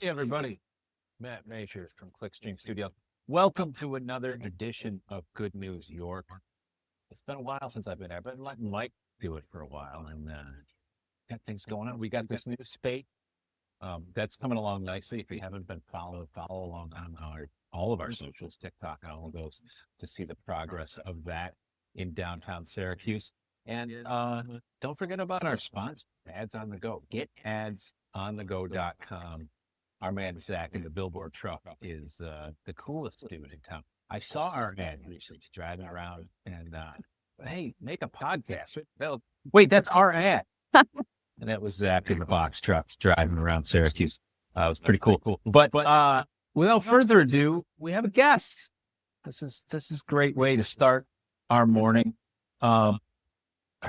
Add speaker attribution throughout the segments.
Speaker 1: Hey everybody, Matt Major from Clickstream Studios. Welcome to another edition of Good News York. It's been a while since I've been here, but letting Mike do it for a while and got things going on. We got this new spate that's coming along nicely. If you haven't been follow along on all of our socials, TikTok and all of those, to see the progress of that in downtown Syracuse. And don't forget about our sponsor, Ads on the Go. Get adsonthego.com. Our man Zach in the billboard truck is the coolest dude in town. I saw our ad recently driving around and hey, make a podcast. Wait, that's our ad. And that was Zach in the box trucks driving around Syracuse. It was pretty cool. But without further ado, we have a guest. This is a great way to start our morning. Her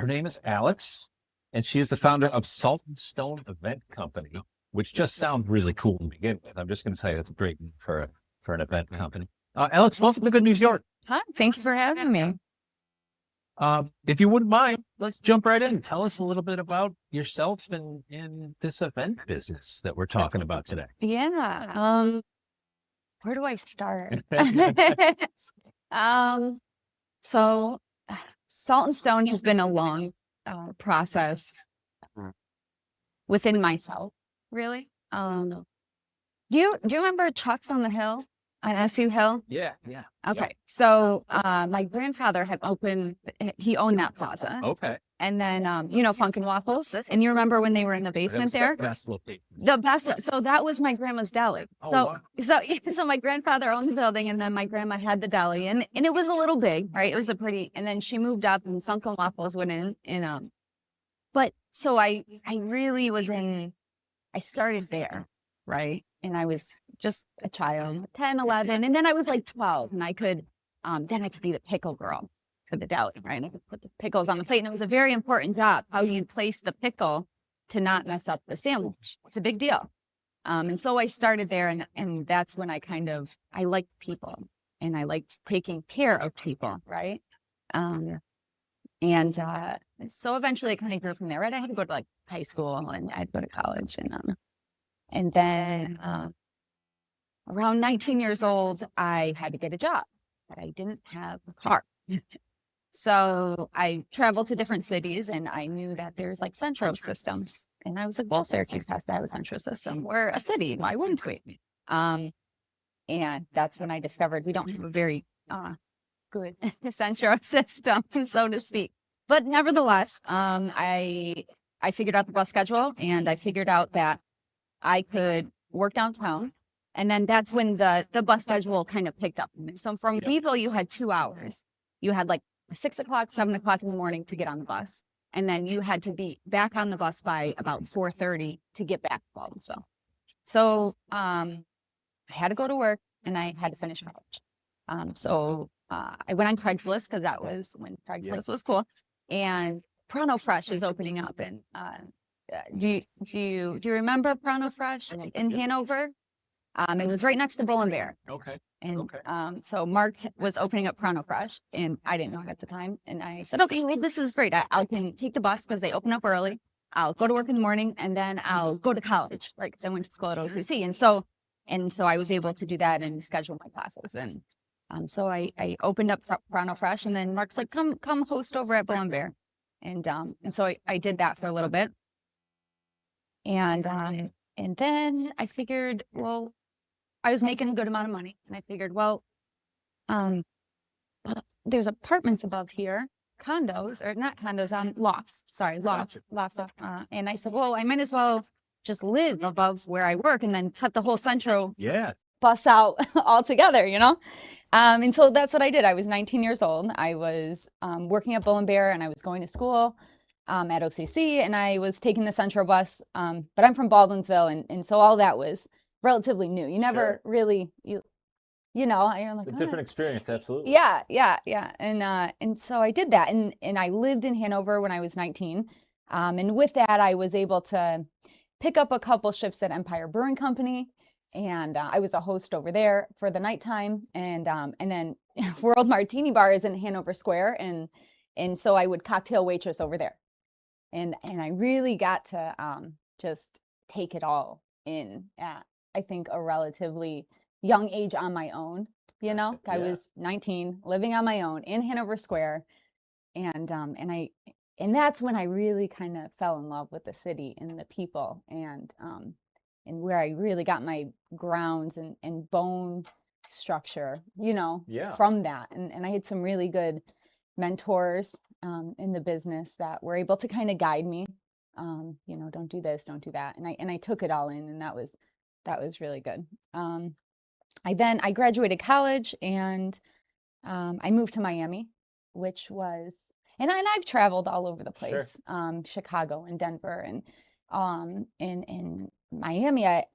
Speaker 1: name is Alex, and she is the founder of Salt and Stone Event Company, which just sounds really cool to begin with. I'm just going to tell you that's great for an event company. Alex, welcome to Good News York.
Speaker 2: Hi, thank you for having me.
Speaker 1: If you wouldn't mind, let's jump right in. Tell us a little bit about yourself and this event business that we're talking about today.
Speaker 2: Yeah. Where do I start? So Salt and Stone has been a long process within myself, really. Do you remember Trucks on the Hill? On SU Hill?
Speaker 1: Yeah.
Speaker 2: Okay.
Speaker 1: Yeah.
Speaker 2: So my grandfather had he owned that plaza.
Speaker 1: Okay.
Speaker 2: And then, Funkin' Waffles. And you remember when they were in the basement there?
Speaker 1: The best location.
Speaker 2: The best. So that was my grandma's deli.
Speaker 1: Oh,
Speaker 2: So my grandfather owned the building, and then my grandma had the deli, and it was a little big, right? It was and then she moved up, and Funkin' Waffles went in, and but so I really I started there, right? And I was just a child, 10, 11, and then I was like 12, and I could be the pickle girl for the deli, right? And I could put the pickles on the plate, and it was a very important job, how you place the pickle to not mess up the sandwich. It's a big deal. And so I started there, and that's when I liked people, and I liked taking care of people, right? So eventually I kind of grew from there, right? I had to go to like high school, and I'd go to college, and then around 19 years old, I had to get a job, but I didn't have a car. So I traveled to different cities, and I knew that there's like Centro systems. And I was like, well, Syracuse has to have a Centro system. We're a city. Why wouldn't we? And that's when I discovered we don't have a very good Centro system, so to speak. But nevertheless, I figured out the bus schedule, and I figured out that I could work downtown. And then that's when the bus schedule kind of picked up. So from Weevil, you had 2 hours. You had like 6 o'clock, 7 o'clock in the morning to get on the bus. And then you had to be back on the bus by about 4:30 to get back to Baldwinsville. So I had to go to work, and I had to finish college. So I went on Craigslist, because that was when Craigslist was cool. And Prano Fresh is opening up. And do you remember Prano Fresh in Hanover? It was right next to Bull and Bear.
Speaker 1: Okay.
Speaker 2: And so Mark was opening up Prano Fresh, and I didn't know it at the time. And I said, okay, well, this is great. I can take the bus because they open up early. I'll go to work in the morning, and then I'll go to college, right? Because I went to school at OCC. And so I was able to do that and schedule my classes. And so I opened up Prano Fresh, and then Mark's like, come host over at Bull and Bear. And so I did that for a little bit. And then I figured, well, I was making a good amount of money, and I figured, well, there's apartments above here, lofts. Sorry, lofts. And I said, well, I might as well just live above where I work, and then cut the whole Centro bus out altogether, And so that's what I did. I was 19 years old. I was working at Bull and Bear, and I was going to school at OCC, and I was taking the Centro bus. But I'm from Baldwinsville, and so all that was relatively new. You never really, you're like,
Speaker 1: it's a different experience, absolutely.
Speaker 2: Yeah. And so I did that, and I lived in Hanover when I was 19. And with that, I was able to pick up a couple shifts at Empire Brewing Company, and I was a host over there for the nighttime. And then World Martini Bar is in Hanover Square, and so I would cocktail waitress over there. And I really got to just take it all in I think, a relatively young age on my own. You know,
Speaker 3: Gotcha.
Speaker 2: I
Speaker 3: Yeah.
Speaker 2: was 19, living on my own in Hanover Square, and that's when I really kind of fell in love with the city and the people, and where I really got my grounds and bone structure, you know,
Speaker 3: Yeah.
Speaker 2: from that. And I had some really good mentors in the business that were able to kind of guide me. You know, don't do this, don't do that. And I took it all in, and that was really good. I graduated college, and I moved to Miami, which was, and I've traveled all over the
Speaker 3: Sure.
Speaker 2: place, Chicago and Denver, and in Miami, I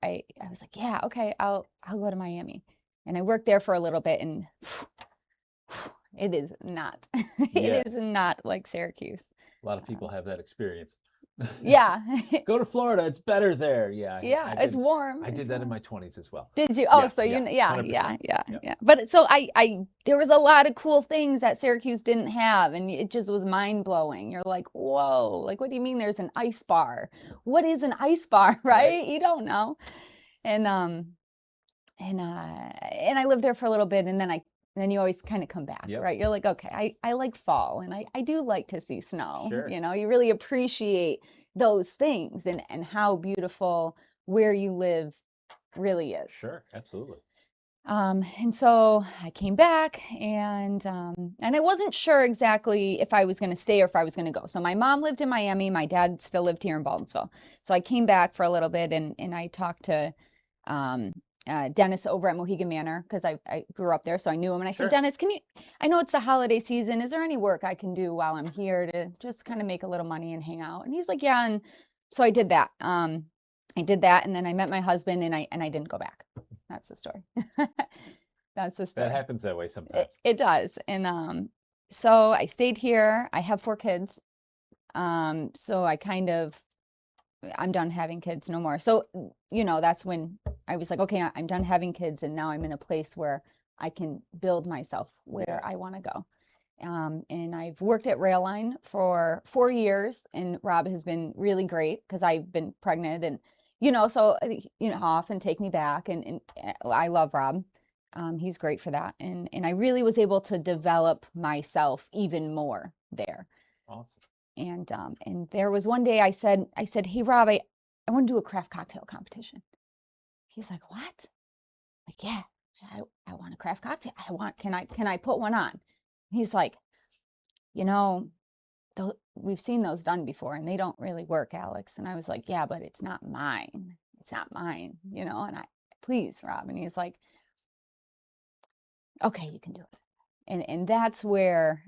Speaker 2: was like, yeah, okay, I'll go to Miami, and I worked there for a little bit, and it is not,
Speaker 3: Yeah.
Speaker 2: it is not like Syracuse.
Speaker 3: A lot of people have that experience.
Speaker 2: Yeah,
Speaker 3: Go to Florida. It's better there. Yeah.
Speaker 2: yeah,
Speaker 3: I
Speaker 2: it's
Speaker 3: did,
Speaker 2: warm.
Speaker 3: I
Speaker 2: it's
Speaker 3: did that in
Speaker 2: warm.
Speaker 3: my 20s as well.
Speaker 2: Did you? Oh,
Speaker 3: Yeah,
Speaker 2: so you,
Speaker 3: yeah,
Speaker 2: yeah,
Speaker 3: 100%.
Speaker 2: yeah.
Speaker 3: Yep.
Speaker 2: But so there was a lot of cool things that Syracuse didn't have, and it just was mind blowing. You're like, whoa, like, what do you mean there's an ice bar? What is an ice bar, right? You don't know. And I lived there for a little bit, and then you always kind of come back,
Speaker 3: Yep.
Speaker 2: right? You're like, okay, I like fall, and I do like to see snow.
Speaker 3: Sure.
Speaker 2: You know, you really appreciate those things and how beautiful where you live really is.
Speaker 3: Sure. Absolutely.
Speaker 2: And so I came back, and I wasn't sure exactly if I was going to stay or if I was going to go. So my mom lived in Miami. My dad still lived here in Baldwinsville. So I came back for a little bit, and I talked to Dennis over at Mohegan Manor, because I grew up there, so I knew him. And I
Speaker 3: Sure.
Speaker 2: said, Dennis, I know it's the holiday season. Is there any work I can do while I'm here to just kind of make a little money and hang out? And he's like, yeah. And so I did that. And then I met my husband, and I didn't go back. That's the story. That's the story.
Speaker 3: That happens that way sometimes.
Speaker 2: It does. And so I stayed here. I have 4 kids. So I'm done having kids, no more. So, you know, that's when I was like, okay, I'm done having kids, and now I'm in a place where I can build myself where I want to go. And I've worked at Railline for 4 years, and Rob has been really great because I've been pregnant, and you know, so you know, often take me back, and I love Rob. He's great for that, and I really was able to develop myself even more there.
Speaker 3: Awesome.
Speaker 2: And there was one day I said, hey Rob, I want to do a craft cocktail competition. He's like, what? Like, yeah, I want a craft cocktail. Can I put one on? He's like, you know, we've seen those done before, and they don't really work, Alex. And I was like, yeah, but it's not mine. It's not mine, you know, and please, Rob. And he's like, okay, you can do it. And that's where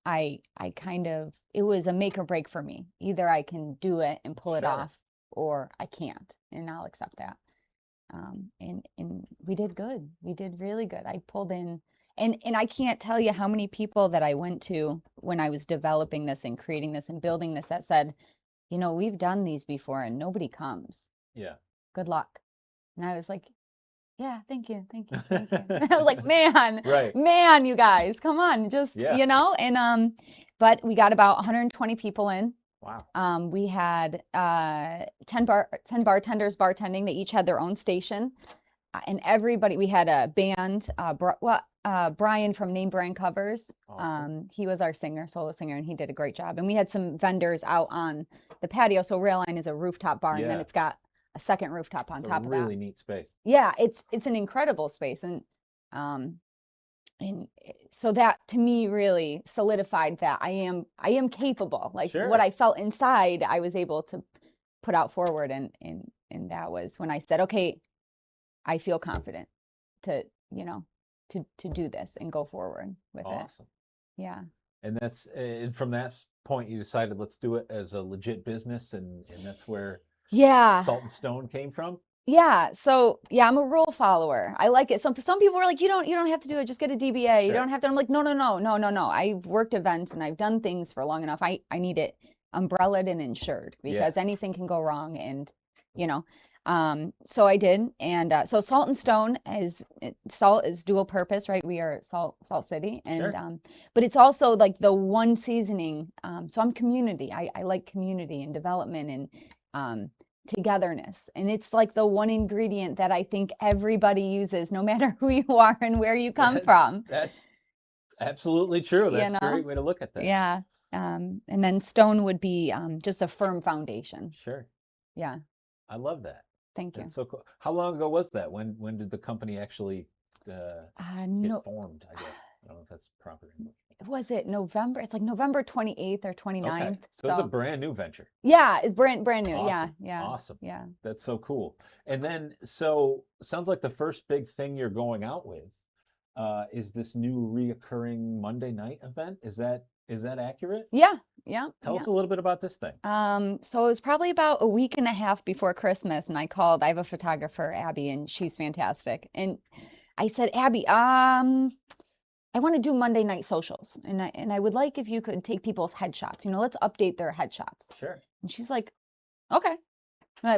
Speaker 2: I kind of, it was a make or break for me. Either I can do it and pull it
Speaker 3: Sure.
Speaker 2: off, or I can't, and I'll accept that. And we did good. We did really good. I pulled in, and I can't tell you how many people that I went to when I was developing this and creating this and building this that said, you know, we've done these before and nobody comes.
Speaker 3: Yeah.
Speaker 2: Good luck. And I was like, yeah, thank you. I was like, man,
Speaker 3: Right.
Speaker 2: man, you guys, come on, just,
Speaker 3: Yeah.
Speaker 2: you know, and, but we got about 120 people in.
Speaker 3: Wow.
Speaker 2: We had 10 bartenders bartending. They each had their own station. And everybody, we had a band, Brian from Name Brand Covers.
Speaker 3: Awesome.
Speaker 2: He was our solo singer, and he did a great job. And we had some vendors out on the patio. So Railline is a rooftop bar, and then
Speaker 3: Yeah.
Speaker 2: it's got a second rooftop on
Speaker 3: It's
Speaker 2: top
Speaker 3: a
Speaker 2: of
Speaker 3: really
Speaker 2: that.
Speaker 3: neat space.
Speaker 2: Yeah, it's an incredible space. And so that to me really solidified that I am capable. Like
Speaker 3: Sure.
Speaker 2: what I felt inside, I was able to put out forward. And that was when I said, okay, I feel confident to, you know, to do this and go forward with it.
Speaker 3: Awesome.
Speaker 2: Yeah.
Speaker 3: And that's, and from that point, you decided let's do it as a legit business, and that's where
Speaker 2: Yeah.
Speaker 3: Salt and Stone came from.
Speaker 2: Yeah. So yeah, I'm a rule follower. I like it. Some people are like, you don't have to do it. Just get a DBA. You
Speaker 3: Sure.
Speaker 2: don't have to. I'm like, no. I've worked events and I've done things for long enough. I need it umbrellaed and insured, because anything can go wrong. And, you know, so I did. And so Salt and Stone salt is dual purpose, right? We are Salt City. And,
Speaker 3: Sure.
Speaker 2: but it's also like the one seasoning. So I'm community. I like community and development, and, togetherness. And it's like the one ingredient that I think everybody uses, no matter who you are and where you come from.
Speaker 3: That's absolutely true.
Speaker 2: You
Speaker 3: That's a
Speaker 2: know?
Speaker 3: great way to look at that.
Speaker 2: Yeah. And then stone would be just a firm foundation.
Speaker 3: Sure.
Speaker 2: Yeah.
Speaker 3: I love that.
Speaker 2: Thank you.
Speaker 3: That's so cool. How long ago was that? When did the company actually get formed, I guess? I don't know if that's proper English.
Speaker 2: Was it November? It's like November 28th or 29th.
Speaker 3: Okay. So it's a brand new venture.
Speaker 2: Yeah, it's brand new.
Speaker 3: Awesome.
Speaker 2: Yeah.
Speaker 3: Awesome.
Speaker 2: Yeah.
Speaker 3: That's so cool. And then, so sounds like the first big thing you're going out with is this new reoccurring Monday night event. Is that accurate?
Speaker 2: Yeah.
Speaker 3: Tell us a little bit about this thing.
Speaker 2: So it was probably about a week and a half before Christmas, and I called. I have a photographer, Abby, and she's fantastic. And I said, Abby, I want to do Monday night socials, and I would like if you could take people's headshots. Let's update their headshots.
Speaker 3: Sure.
Speaker 2: And she's like, okay,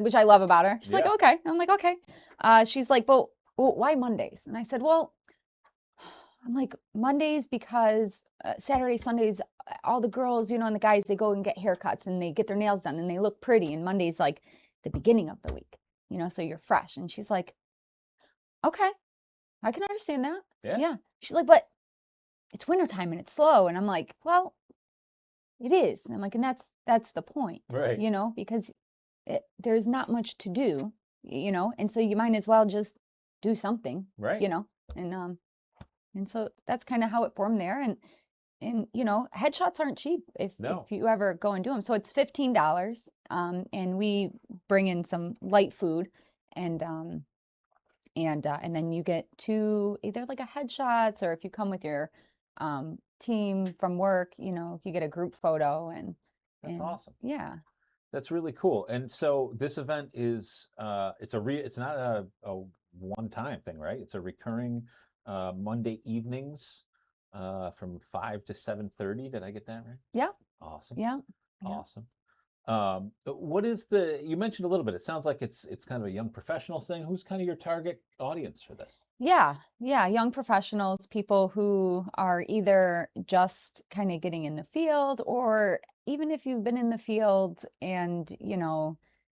Speaker 2: which I love about her. She's like, okay. I'm like, okay. She's like, well, why Mondays? And I said, well, I'm like, Mondays because Saturday, Sundays, all the girls, and the guys, they go and get haircuts and they get their nails done and they look pretty. And Monday's like the beginning of the week, so you're fresh. And she's like, okay, I can understand that. Yeah. She's like, but it's wintertime and it's slow. And I'm like, well, it is. And I'm like, and that's the point,
Speaker 3: right?
Speaker 2: Because there's not much to do, and so you might as well just do something,
Speaker 3: right?
Speaker 2: And so that's kind of how it formed there. And headshots aren't cheap if you ever go and do them. So it's $15, and we bring in some light food, and then you get either like a headshots, or if you come with your team from work, you get a group photo. And
Speaker 3: that's awesome.
Speaker 2: Yeah,
Speaker 3: that's really cool. And so this event is it's not a one-time thing, right? It's a recurring Monday evenings from 5 to 7:30. Did I get that right?
Speaker 2: Yeah.
Speaker 3: Awesome.
Speaker 2: Yeah.
Speaker 3: Awesome. What is you mentioned a little bit, it sounds like it's kind of a young professionals thing. Who's kind of your target audience for this?
Speaker 2: Yeah. Young professionals, people who are either just kind of getting in the field, or even if you've been in the field and,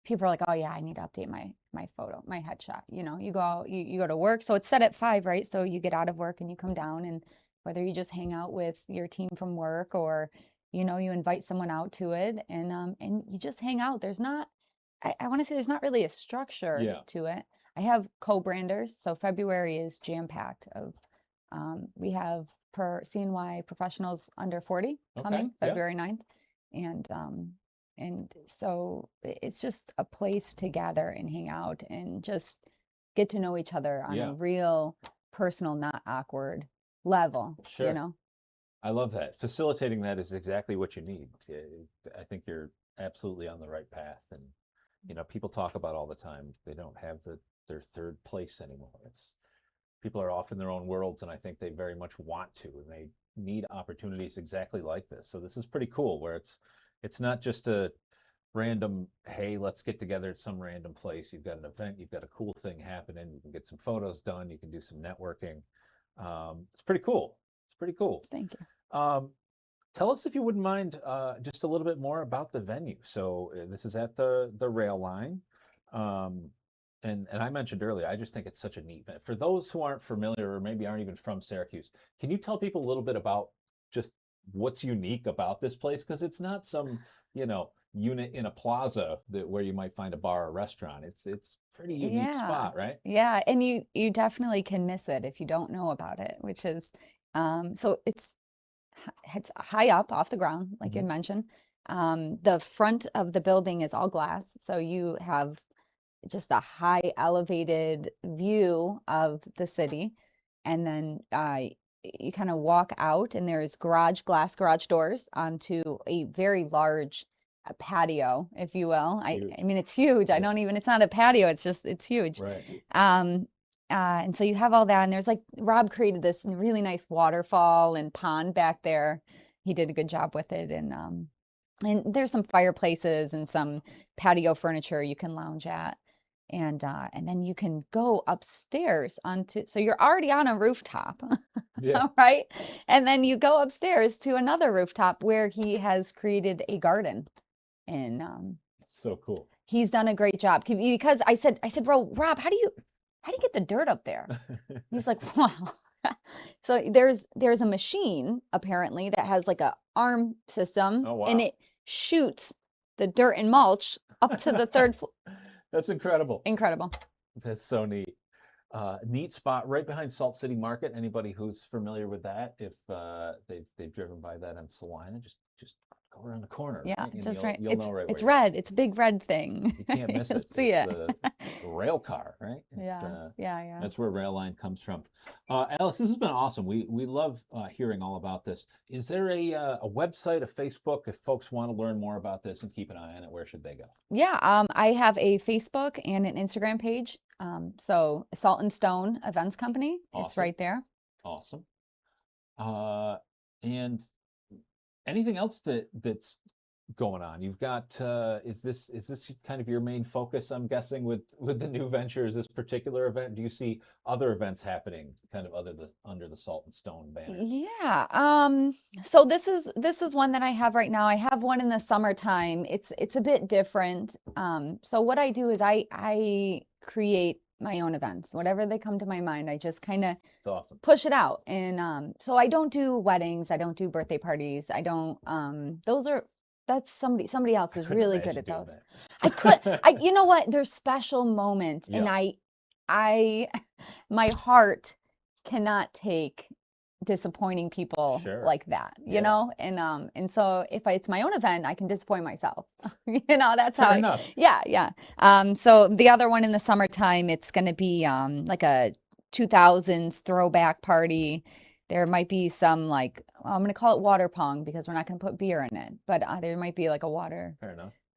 Speaker 2: people are like, oh yeah, I need to update my photo, my headshot. You go to work. So it's set at 5, right? So you get out of work and you come down, and whether you just hang out with your team from work, or you invite someone out to it, and you just hang out. There's not, I want to say there's not really a structure to it. I have co-branders. So February is jam-packed of, we have per CNY professionals under 40 coming February 9th. And so it's just a place to gather and hang out and just get to know each other on a real personal, not awkward level.
Speaker 3: Sure. I love that. Facilitating that is exactly what you need. I think you're absolutely on the right path. And, people talk about all the time, they don't have their third place anymore. People are off in their own worlds, and I think they very much want to, and they need opportunities exactly like this. So this is pretty cool, where it's not just a random, hey, let's get together at some random place. You've got an event, you've got a cool thing happening, you can get some photos done, you can do some networking. It's pretty cool.
Speaker 2: Thank you.
Speaker 3: Tell us, if you wouldn't mind, just a little bit more about the venue. So this is at the rail line. And I mentioned earlier, I just think it's such a neat event. For those who aren't familiar, or maybe aren't even from Syracuse, can you tell people a little bit about just what's unique about this place? Because it's not some, unit in a plaza where you might find a bar or restaurant. It's pretty unique spot, right?
Speaker 2: Yeah, and you definitely can miss it if you don't know about it, which is, so it's high up off the ground, like you had mentioned. The front of the building is all glass, so you have just a high elevated view of the city. And then you kind of walk out, and there's glass garage doors onto a very large patio, if you will. I mean, it's huge. It's not a patio, it's huge.
Speaker 3: Right.
Speaker 2: And so you have all that, and there's Rob created this really nice waterfall and pond back there. He did a good job with it. And there's some fireplaces and some patio furniture you can lounge at. And then you can go upstairs so you're already on a rooftop, right? And then you go upstairs to another rooftop where he has created a garden. And
Speaker 3: so cool.
Speaker 2: he's done a great job because I said, bro, Rob, how do you get the dirt up there? He's like, wow. So there's a machine apparently that has like a arm system,
Speaker 3: Oh, wow.
Speaker 2: and it shoots the dirt and mulch up to the third floor.
Speaker 3: That's incredible.
Speaker 2: Incredible.
Speaker 3: That's so neat. Neat spot right behind Salt City Market. Anybody who's familiar with that, if they've driven by that on Salina, just go around the corner.
Speaker 2: Yeah,
Speaker 3: right? And
Speaker 2: just
Speaker 3: you'll,
Speaker 2: right.
Speaker 3: You'll know right
Speaker 2: It's
Speaker 3: where
Speaker 2: red. It's a big red thing.
Speaker 3: you can't miss
Speaker 2: You'll
Speaker 3: it.
Speaker 2: see
Speaker 3: It's
Speaker 2: it.
Speaker 3: a rail car, right? It's,
Speaker 2: Yeah.
Speaker 3: That's where rail line comes from. Alex, this has been awesome. We love hearing all about this. Is there a website, a Facebook, if folks want to learn more about this and keep an eye on it, where should they go?
Speaker 2: Yeah, I have a Facebook and an Instagram page. So Salt and Stone Events Company. It's
Speaker 3: Awesome.
Speaker 2: right there.
Speaker 3: Awesome. And anything else that's going on? You've got is this kind of your main focus, I'm guessing, with the new ventures, this particular event? Do you see other events happening kind of under the Salt and Stone banner?
Speaker 2: Yeah. So this is one that I have right now. I have one in the summertime. It's a bit different. So what I do is I create my own events. Whatever they come to my mind, I just kind of
Speaker 3: It's awesome.
Speaker 2: push it out. And so I don't do weddings, I don't do birthday parties. I don't that's somebody else is really good at those. You know what? There's special moments, and I my heart cannot take disappointing people like that, you know? And so if it's my own event, I can disappoint myself. That's how yeah. So the other one in the summertime, it's going to be like a 2000s throwback party. There might be some I'm going to call it water pong because we're not going to put beer in it, but there might be like a water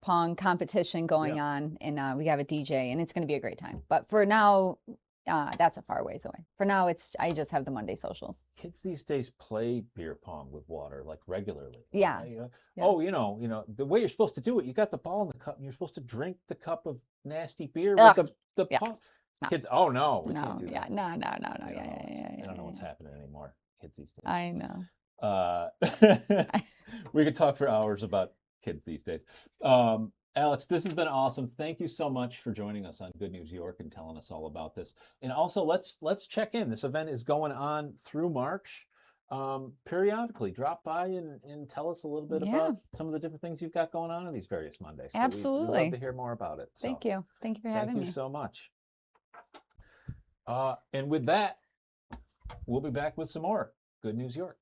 Speaker 2: pong competition going on, and we have a DJ, and it's going to be a great time. But for now, that's a far ways away. For now, I just have the Monday socials.
Speaker 3: Kids these days play beer pong with water regularly.
Speaker 2: Yeah.
Speaker 3: Right? Oh, the way you're supposed to do it, you got the ball in the cup, and you're supposed to drink the cup of nasty beer with the pong. No. Kids, oh no, we can't do that.
Speaker 2: No.
Speaker 3: I don't know what's happening anymore. Kids these days.
Speaker 2: I know.
Speaker 3: We could talk for hours about kids these days. Alex, this has been awesome. Thank you so much for joining us on Good News York and telling us all about this. And also, let's check in. This event is going on through March. Periodically, drop by and tell us a little bit about some of the different things you've got going on these various Mondays. So
Speaker 2: Absolutely.
Speaker 3: we'd love to hear more about it. So,
Speaker 2: thank you for having me.
Speaker 3: Thank you so much. And with that, we'll be back with some more Good News York.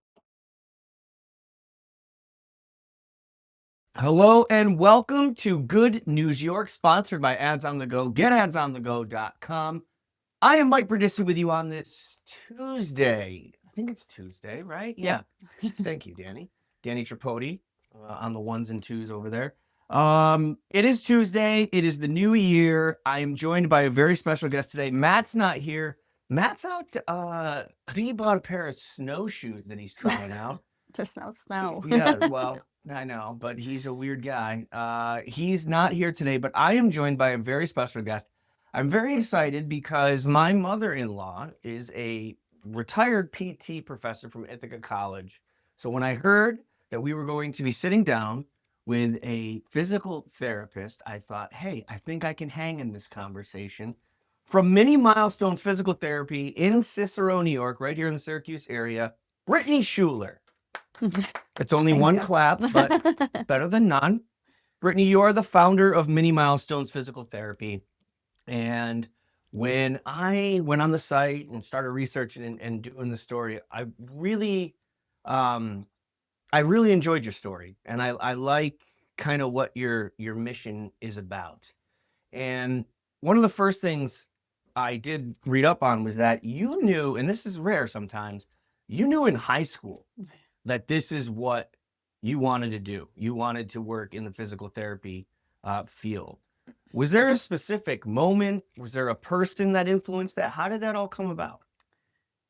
Speaker 1: Hello and welcome to Good News York, sponsored by Ads on the Go. GetAdsOnTheGo.com. I am Mike Brindisi with you on this Tuesday. I think it's Tuesday, right? Yeah. Thank you, Danny. Danny Tripodi on the ones and twos over there. It is Tuesday. It is the new year. I am joined by a very special guest today. Matt's not here. Matt's out. I think he bought a pair of snowshoes that he's trying out.
Speaker 2: There's no snow.
Speaker 1: Yeah, well, I know, but he's a weird guy. He's not here today, but I am joined by a very special guest. I'm very excited because my mother-in-law is a retired PT professor from Ithaca College. So when I heard that we were going to be sitting down with a physical therapist, I thought, hey, I think I can hang in this conversation. From Mini Milestone Physical Therapy in Cicero, New York, right here in the Syracuse area, Brittany Schuler. It's only one clap, but better than none. Brittany, you are the founder of Mini Milestones Physical Therapy. And when I went on the site and started researching and doing the story, I really enjoyed your story. And I like kind of what your mission is about. And one of the first things I did read up on was that you knew, and this is rare sometimes, you knew in high school that this is what you wanted to do. You wanted to work in the physical therapy field. Was there a specific moment? Was there a person that influenced that? How did that all come about?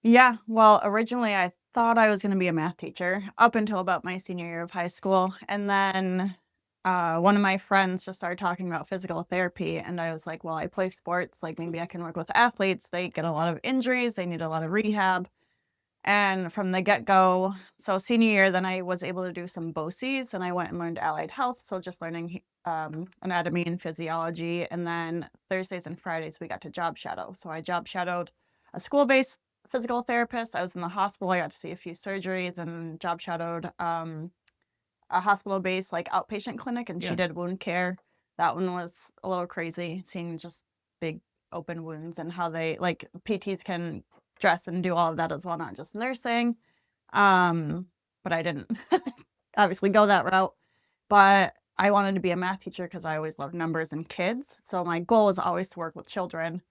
Speaker 4: Yeah, well, originally I thought I was going to be a math teacher up until about my senior year of high school. And then one of my friends just started talking about physical therapy. And I was like, well, I play sports. Like maybe I can work with athletes. They get a lot of injuries. They need a lot of rehab. And from the get-go, so senior year, then I was able to do some BOCES, and I went and learned allied health, so just learning anatomy and physiology. And then Thursdays and Fridays, we got to job shadow. So I job shadowed a school-based physical therapist. I was in the hospital. I got to see a few surgeries and job shadowed a hospital-based like outpatient clinic, and
Speaker 1: Yeah.
Speaker 4: she did wound care. That one was a little crazy, seeing just big open wounds and how they like PTs can dress and do all of that as well, not just nursing. But I didn't obviously go that route. But I wanted to be a math teacher because I always loved numbers and kids. So my goal was always to work with children.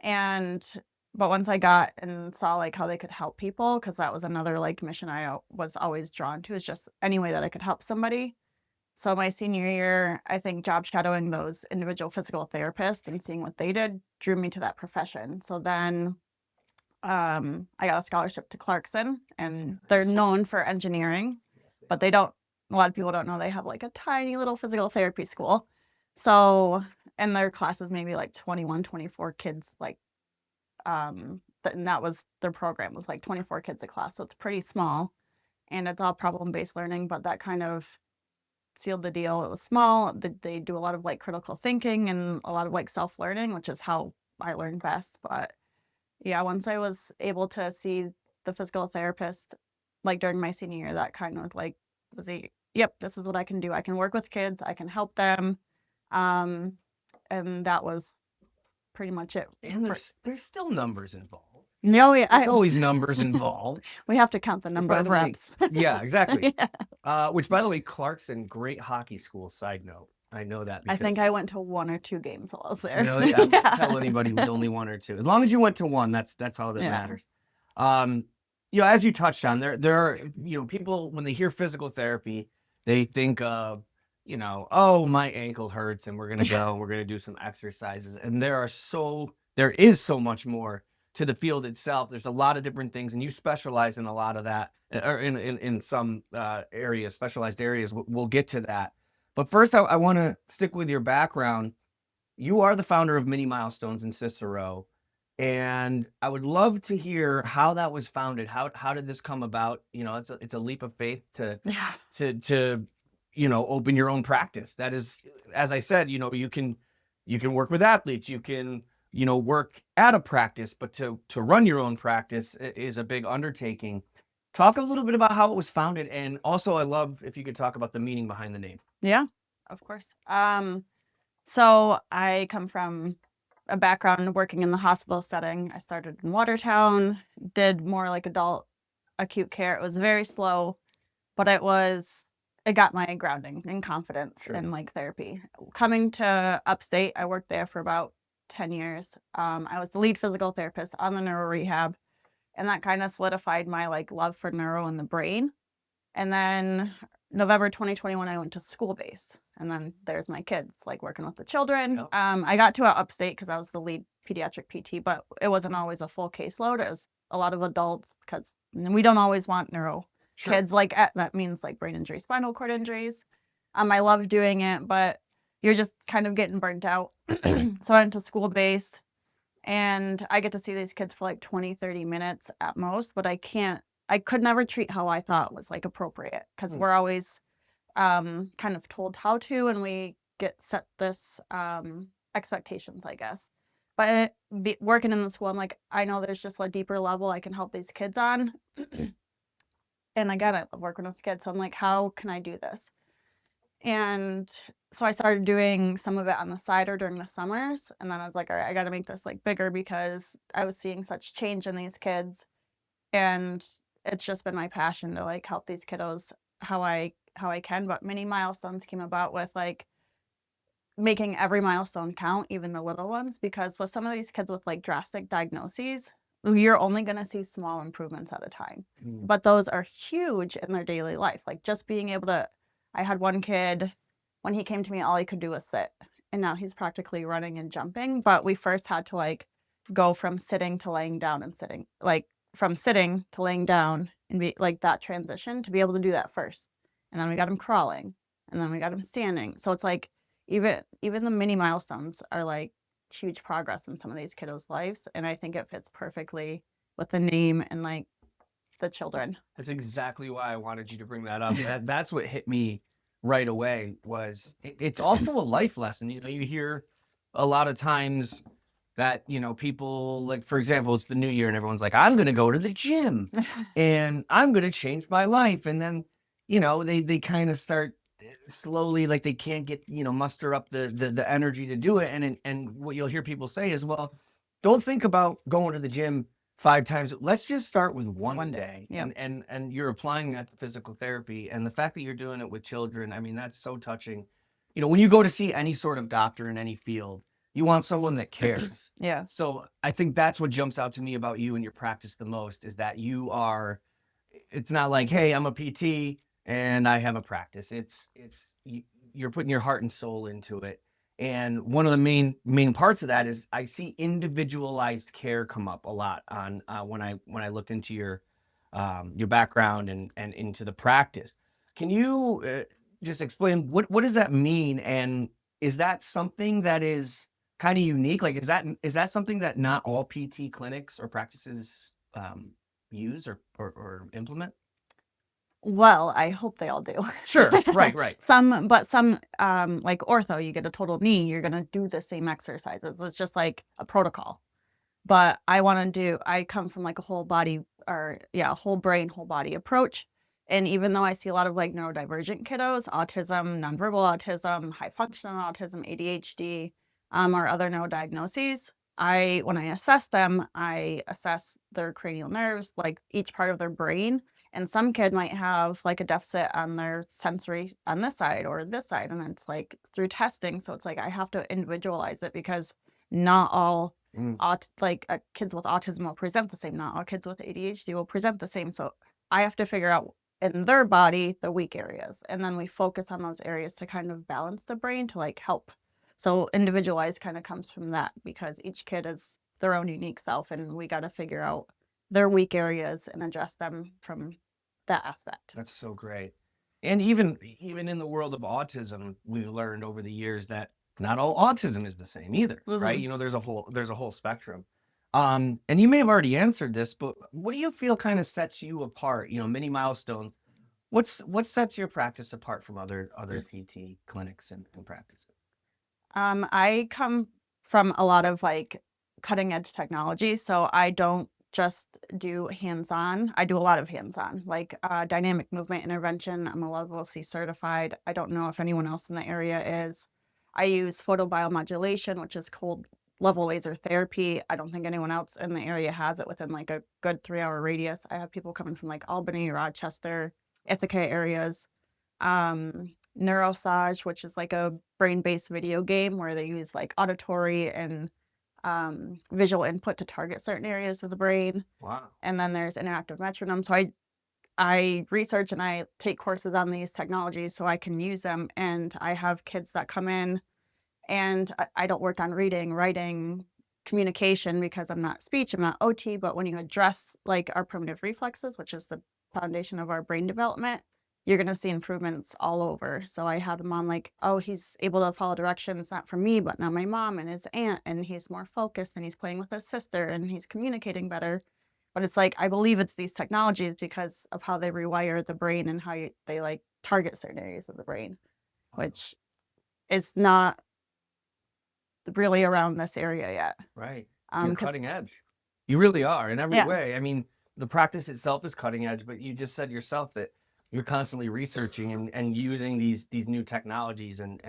Speaker 4: But once I got and saw like how they could help people, because that was another like mission I was always drawn to, is just any way that I could help somebody. So my senior year, I think job shadowing those individual physical therapists and seeing what they did drew me to that profession. So then I got a scholarship to Clarkson, and they're known for engineering, but they don't, a lot of people don't know they have like a tiny little physical therapy school. So, and their class was maybe like 21, 24 kids, like, and that was their program was like 24 kids a class. So it's pretty small, and it's all problem-based learning, but that kind of sealed the deal. It was small. They do a lot of like critical thinking and a lot of like self-learning, which is how I learned best. But yeah, once I was able to see the physical therapist, like during my senior year, that kind of like was yep, this is what I can do. I can work with kids. I can help them. And that was pretty much it.
Speaker 5: And there's still numbers involved.
Speaker 4: No,
Speaker 5: There's always numbers involved.
Speaker 4: we have to count the number
Speaker 5: by
Speaker 4: of
Speaker 5: the way,
Speaker 4: reps.
Speaker 5: Yeah, exactly.
Speaker 4: Yeah.
Speaker 5: Which, by the way, Clarkson, great hockey school. Side note, I know that.
Speaker 4: I think
Speaker 5: because-
Speaker 4: I went to 1 or 2 games while I was there.
Speaker 5: Really? I wouldn't tell anybody with only 1 or 2. As long as you went to 1, that's all that
Speaker 4: Yeah.
Speaker 5: matters. As you touched on, there are, people when they hear physical therapy, they think of, oh, my ankle hurts and we're gonna go and we're gonna do some exercises. And there is so much more to the field itself. There's a lot of different things, and you specialize in a lot of that, or in some areas, specialized areas. We'll get to that. But first, I want to stick with your background. You are the founder of Mini Milestones in Cicero, and I would love to hear how that was founded. How did this come about? It's a leap of faith to open your own practice. That is, as I said, you can work with athletes, you can work at a practice, but to run your own practice is a big undertaking. Talk a little bit about how it was founded, and also I love if you could talk about the meaning behind the name.
Speaker 4: Yeah, of course. So I come from a background working in the hospital setting. I started in Watertown, did more like adult acute care. It was very slow, but it got my grounding and confidence in like therapy. Coming to upstate, I worked there for about 10 years. I was the lead physical therapist on the neuro rehab, and that kind of solidified my like love for neuro and the brain. And then November 2021, I went to school-based, and then there's my kids, like working with the children.
Speaker 5: Yep.
Speaker 4: I got to upstate because I was the lead pediatric PT, but it wasn't always a full caseload. It was a lot of adults because we don't always want neuro kids. Like that means like brain injury, spinal cord injuries. I love doing it, but you're just kind of getting burnt out. So I went to school-based, and I get to see these kids for like 20, 30 minutes at most, but I could never treat how I thought was like appropriate, because we're always kind of told how to, and we get set this expectations, I guess. But working in the school, I'm like, I know there's just a deeper level I can help these kids on. And again, I love working with kids, so I'm like, how can I do this? And so I started doing some of it on the side or during the summers, and then I was like, all right, I got to make this like bigger, because I was seeing such change in these kids, and it's just been my passion to like help these kiddos how I can. But Mini Milestones came about with like making every milestone count, even the little ones, because with some of these kids with like drastic diagnoses, you're only going to see small improvements at a time. But those are huge in their daily life. Like just being able to, I had one kid, when he came to me, all he could do was sit, and now he's practically running and jumping. But we first had to like go from sitting to laying down and sitting, like from sitting to laying down, and be like that transition to be able to do that first. And then we got him crawling, and then we got him standing. So it's like even the mini milestones are like huge progress in some of these kiddos' lives. And I think it fits perfectly with the name and like the children.
Speaker 5: That's exactly why I wanted you to bring that up. That's what hit me right away was it's also a life lesson. You know, you hear a lot of times that, you know, people like, for example, it's the new year and everyone's like, I'm going to go to the gym and I'm going to change my life. And then, you know, they kind of start slowly, like they can't get, you know, muster up the energy to do it. And what you'll hear people say is, well, don't think about going to the gym 5 times. Let's just start with one day.
Speaker 4: Yep.
Speaker 5: And you're applying that to physical therapy. And the fact that you're doing it with children, I mean, that's so touching. You know, when you go to see any sort of doctor in any field, you want someone that cares.
Speaker 4: Yeah.
Speaker 5: So I think that's what jumps out to me about you and your practice the most is that you are, it's not like, hey, I'm a PT and I have a practice. You're putting your heart and soul into it. And one of the main parts of that is I see individualized care come up a lot on when I looked into your background and into the practice. Can you just explain what does that mean? And is that something that is kind of unique? Like, is that something that not all PT clinics or practices use or implement?
Speaker 4: Well, I hope they all do.
Speaker 5: Sure. Right.
Speaker 4: Some like ortho, you get a total knee, you're gonna do the same exercises. It's just like a protocol. But I come from like a whole body whole brain, whole body approach. And even though I see a lot of like neurodivergent kiddos, autism, nonverbal autism, high functional autism, ADHD, or other neurodiagnoses, when I assess them, I assess their cranial nerves, like each part of their brain. And some kid might have like a deficit on their sensory on this side or this side. And it's like through testing. So it's like I have to individualize it because not all kids with autism will present the same. Not all kids with ADHD will present the same. So I have to figure out in their body the weak areas. And then we focus on those areas to kind of balance the brain to like help. So individualized kind of comes from that because each kid is their own unique self and we got to figure out their weak areas and address them from that aspect.
Speaker 5: That's so great. And even in the world of autism, we've learned over the years that not all autism is the same either, right? You know, there's a whole spectrum. And you may have already answered this, but what do you feel kind of sets you apart? You know, Mini Milestones. What sets your practice apart from other PT clinics and practices?
Speaker 4: I come from a lot of like cutting edge technology, so I don't just do hands-on. I do a lot of hands-on, like dynamic movement intervention. I'm a level C certified. I don't know if anyone else in the area is. I use photobiomodulation, which is cold level laser therapy. I don't think anyone else in the area has it within like a good 3-hour radius. I have people coming from like Albany, Rochester, Ithaca areas. Neurosage, which is like a brain-based video game where they use like auditory and visual input to target certain areas of the brain.
Speaker 5: Wow.
Speaker 4: And then there's interactive metronome. So I research and I take courses on these technologies so I can use them. And I have kids that come in and I don't work on reading, writing, communication because I'm not speech, I'm not OT, but when you address like our primitive reflexes, which is the foundation of our brain development, you're going to see improvements all over. So I had him on like, oh, he's able to follow directions, not from me, but now my mom and his aunt, and he's more focused and he's playing with his sister and he's communicating better. But it's like, I believe it's these technologies because of how they rewire the brain and how they like target certain areas of the brain, which is not really around this area yet.
Speaker 5: Right. You're cutting edge. You really are in every
Speaker 4: Yeah.
Speaker 5: way. I mean, the practice itself is cutting edge, but you just said yourself that you're constantly researching and using these new technologies and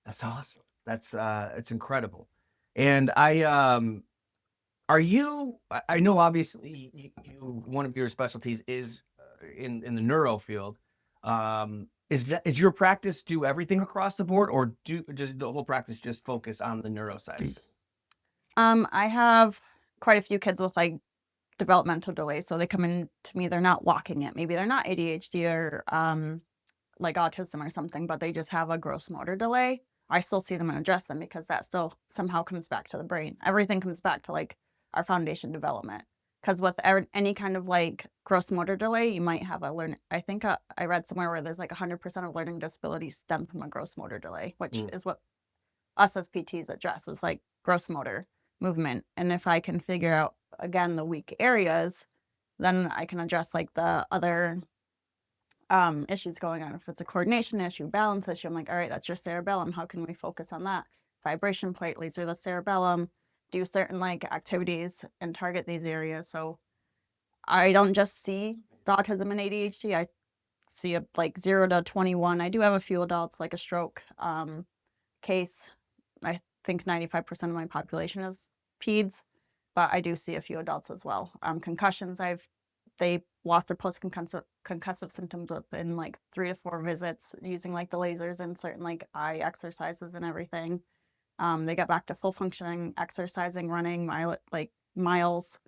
Speaker 5: that's awesome. That's it's incredible. And I know obviously you one of your specialties is in the neuro field. Is your practice do everything across the board, or does the whole practice just focus on the neuro side?
Speaker 4: I have quite a few kids with like developmental delays. So they come in to me, they're not walking yet. Maybe they're not ADHD or like autism or something, but they just have a gross motor delay. I still see them and address them because that still somehow comes back to the brain. Everything comes back to like our foundation development. Because with any kind of like gross motor delay, you might have I think I read somewhere where there's like 100% of learning disabilities stem from a gross motor delay, which is what us as PTs address, is like gross motor movement. And if I can figure out, again, the weak areas, then I can address like the other issues going on. If it's a coordination issue, balance issue, I'm like, all right, that's your cerebellum. How can we focus on that? Vibration plate, laser the cerebellum, do certain like activities and target these areas. So I don't just see the autism and ADHD. I see a, like 0 to 21. I do have a few adults, like a stroke case. I think 95% of my population is peds, but I do see a few adults as well. Concussions, they lost their post-concussive symptoms within like 3 to 4 visits using like the lasers and certain like eye exercises and everything. They got back to full functioning, exercising, running, miles.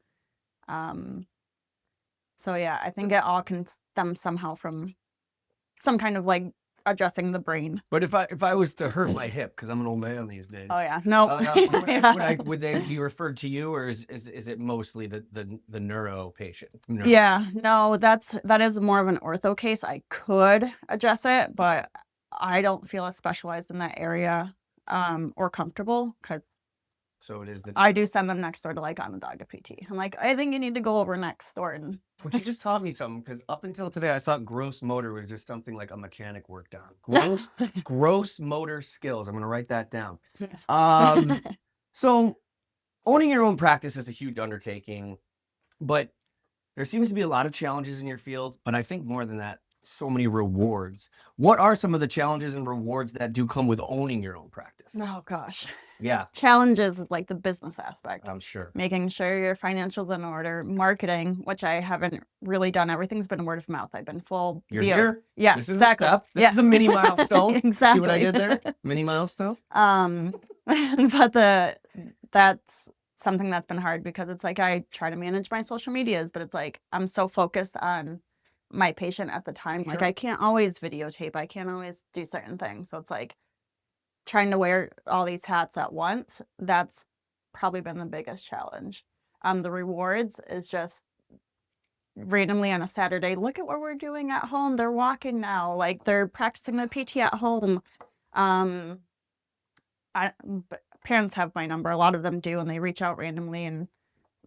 Speaker 4: So yeah, I think it all can stem somehow from some kind of like addressing the brain.
Speaker 5: But if I was to hurt my hip, because I'm an old man these days,
Speaker 4: Oh yeah, no.
Speaker 5: would they be referred to you, or is it mostly the neuro patient?
Speaker 4: Yeah, no, that is more of an ortho case. I could address it, but I don't feel as specialized in that area or comfortable, because
Speaker 5: So it is
Speaker 4: I do send them next door to like Onondaga PT. I'm like, I think you need to go over next door and
Speaker 5: But you just taught me something, because up until today, I thought gross motor was just something like a mechanic worked on. Gross motor skills. I'm going to write that down. So owning your own practice is a huge undertaking, but there seems to be a lot of challenges in your field. But I think more than that, so many rewards. What are some of the challenges and rewards that do come with owning your own practice?
Speaker 4: oh gosh.
Speaker 5: Yeah,
Speaker 4: Challenges is like the business aspect.
Speaker 5: I'm sure.
Speaker 4: Making sure your financials in order, marketing, which I haven't really done. Everything's been word of mouth. I've been full.
Speaker 5: You're here.
Speaker 4: Yeah,
Speaker 5: This is
Speaker 4: exactly.
Speaker 5: a step. This is a mini milestone.
Speaker 4: Exactly.
Speaker 5: See what I did there? Mini milestone.
Speaker 4: But that's something that's been hard, because it's like I try to manage my social medias, but it's like I'm so focused on my patient at the time. Like
Speaker 5: Sure.
Speaker 4: I can't always videotape. I can't always do certain things. So it's like trying to wear all these hats at once. That's probably been the biggest challenge. The rewards is just randomly on a Saturday, look at what we're doing at home. They're walking now. Like they're practicing the PT at home. But parents have my number. A lot of them do, and they reach out randomly, and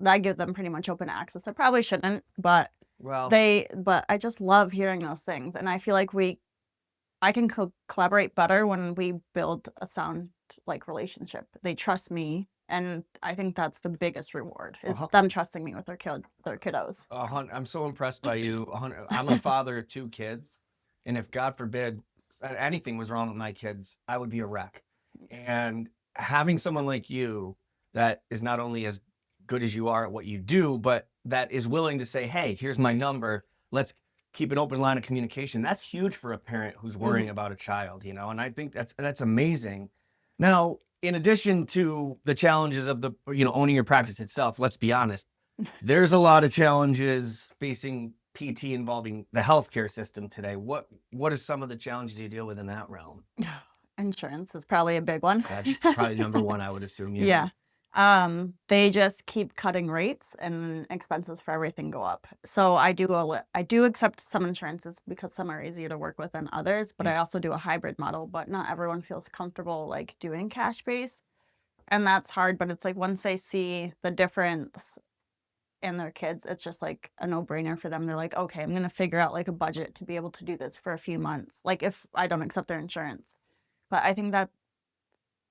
Speaker 4: I give them pretty much open access. I probably shouldn't, but
Speaker 5: Well,
Speaker 4: but I just love hearing those things, and I feel like I can collaborate better when we build a sound like relationship. They trust me, and I think that's the biggest reward is them trusting me with their kiddos.
Speaker 5: I'm so impressed by you. I'm a father of 2 kids, and if God forbid anything was wrong with my kids, I would be a wreck. And having someone like you that is not only as good as you are at what you do, but that is willing to say, hey, here's my number. Let's keep an open line of communication. That's huge for a parent who's worrying about a child, and I think that's amazing. Now, in addition to the challenges of owning your practice itself, let's be honest, there's a lot of challenges facing PT involving the healthcare system today. What are some of the challenges you deal with in that realm?
Speaker 4: Insurance is probably a big one.
Speaker 5: That's probably number one, I would assume.
Speaker 4: Yeah. They just keep cutting rates, and expenses for everything go up. So I do accept some insurances because some are easier to work with than others, but I also do a hybrid model, but not everyone feels comfortable like doing cash base. And that's hard, but it's like once they see the difference in their kids, it's just like a no-brainer for them. They're like, okay, I'm going to figure out like a budget to be able to do this for a few months. Like if I don't accept their insurance. But I think that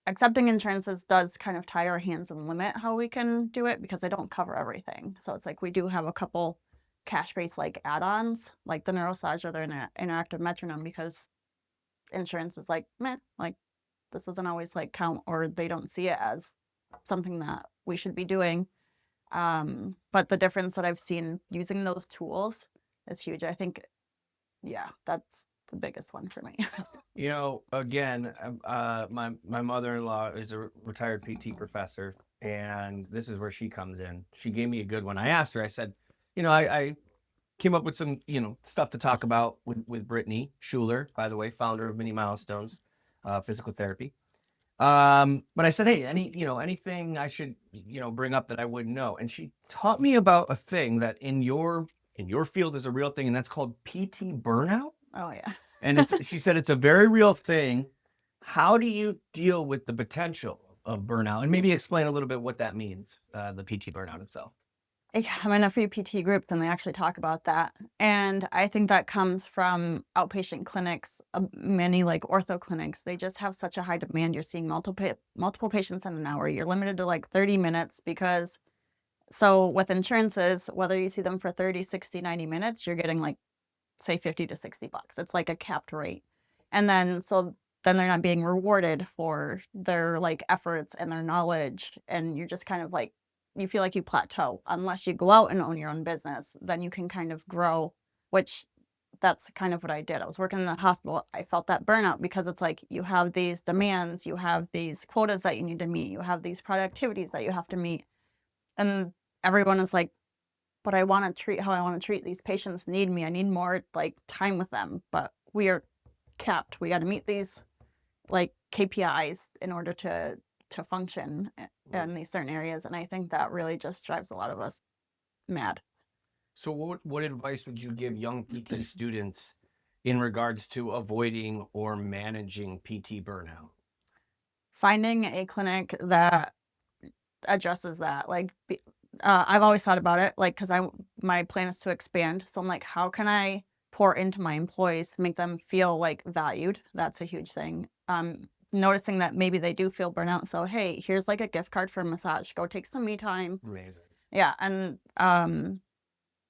Speaker 4: accepting insurances does kind of tie our hands and limit how we can do it, because they don't cover everything. So it's like we do have a couple cash-based like add-ons, like the neurosage or the interactive metronome, because insurance is like, meh, like this doesn't always like count, or they don't see it as something that we should be doing. But the difference that I've seen using those tools is huge. I think, yeah, that's the biggest one for me.
Speaker 5: Again, my mother-in-law is a retired PT professor, and this is where she comes in. She gave me a good one. I asked her, I said, I came up with some, stuff to talk about with Brittany Schuler, by the way, founder of Mini Milestones, physical therapy. But I said, hey, anything I should, bring up that I wouldn't know. And she taught me about a thing that in your field is a real thing, and that's called PT burnout.
Speaker 4: Oh yeah.
Speaker 5: And she said it's a very real thing. How do you deal with the potential of burnout? And maybe explain a little bit what that means, the PT burnout itself.
Speaker 4: I'm in a few PT groups and they actually talk about that. And I think that comes from outpatient clinics, many like ortho clinics. They just have such a high demand. You're seeing multiple patients in an hour. You're limited to like 30 minutes because, so with insurances, whether you see them for 30, 60, 90 minutes, you're getting like, say 50 to 60 bucks. It's like a capped rate. And then, so then they're not being rewarded for their like efforts and their knowledge. And you're just kind of like, you feel like you plateau unless you go out and own your own business, then you can kind of grow, which that's kind of what I did. I was working in the hospital. I felt that burnout because it's like you have these demands, you have these quotas that you need to meet, you have these productivities that you have to meet. And everyone is like, but I want to treat how I want to treat. These patients need me. I need more like time with them, but we are capped. We got to meet these like KPIs in order to function in these certain areas. And I think that really just drives a lot of us mad.
Speaker 5: So what advice would you give young PT students in regards to avoiding or managing PT burnout?
Speaker 4: Finding a clinic that addresses that. Like, I've always thought about it, like, because my plan is to expand. So I'm like, how can I pour into my employees to make them feel like valued? That's a huge thing. Noticing that maybe they do feel burnout. So, hey, here's like a gift card for a massage. Go take some me time.
Speaker 5: Amazing.
Speaker 4: Yeah. And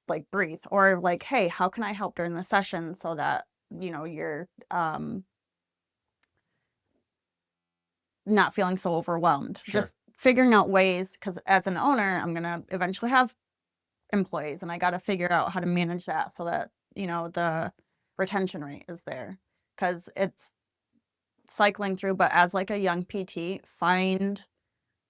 Speaker 4: like breathe. Or like, hey, how can I help during the session so that, you know, you're not feeling so overwhelmed.
Speaker 5: Sure.
Speaker 4: Just figuring out ways, because as an owner, I'm going to eventually have employees and I got to figure out how to manage that so that, you know, the retention rate is there, because it's cycling through. But as like a young PT, find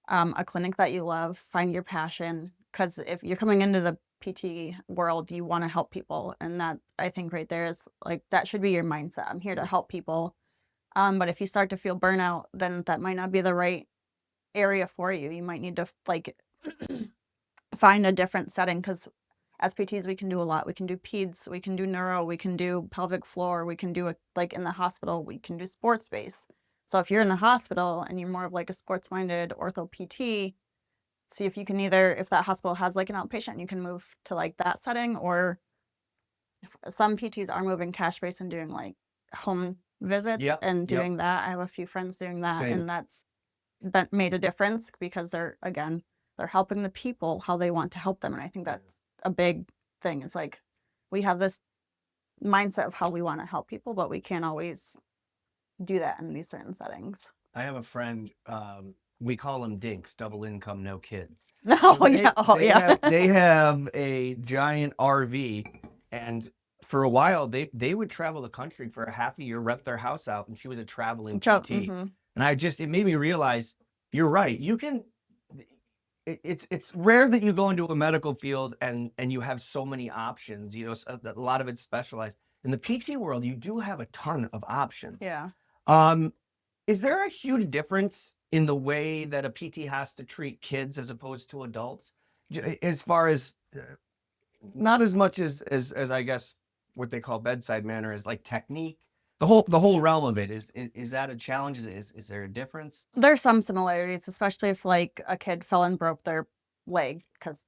Speaker 4: a clinic that you love, find your passion, because if you're coming into the PT world, you want to help people. And that, I think right there is like, that should be your mindset. I'm here to help people. But if you start to feel burnout, then that might not be the right area for you. You might need to like find a different setting, because as PTs, we can do a lot. We can do peds, we can do neuro, we can do pelvic floor, we can do it like in the hospital, we can do sports space. So if you're in the hospital and you're more of like a sports-minded ortho PT, see if you can either, if that hospital has like an outpatient, you can move to like that setting, or some PTs are moving cash-based and doing like home visits and doing that. I have a few friends doing that.
Speaker 5: Same.
Speaker 4: And that made a difference, because they're helping the people how they want to help them. And I think that's a big thing. It's like, we have this mindset of how we want to help people, but we can't always do that in these certain settings.
Speaker 5: I have a friend, we call them dinks, double income, no kids.
Speaker 4: They
Speaker 5: have a giant RV, and for a while they would travel the country for a half a year, rent their house out, and she was a traveling PT. And it made me realize, you're right. You can, it's rare that you go into a medical field and you have so many options, you know, a lot of it's specialized. In the PT world, you do have a ton of options.
Speaker 4: Yeah.
Speaker 5: Is there a huge difference in the way that a PT has to treat kids as opposed to adults? As far as, not as much as I guess what they call bedside manner, is like technique. The whole realm of it is that a challenge? Is there a difference?
Speaker 4: There's some similarities, especially if like a kid fell and broke their leg because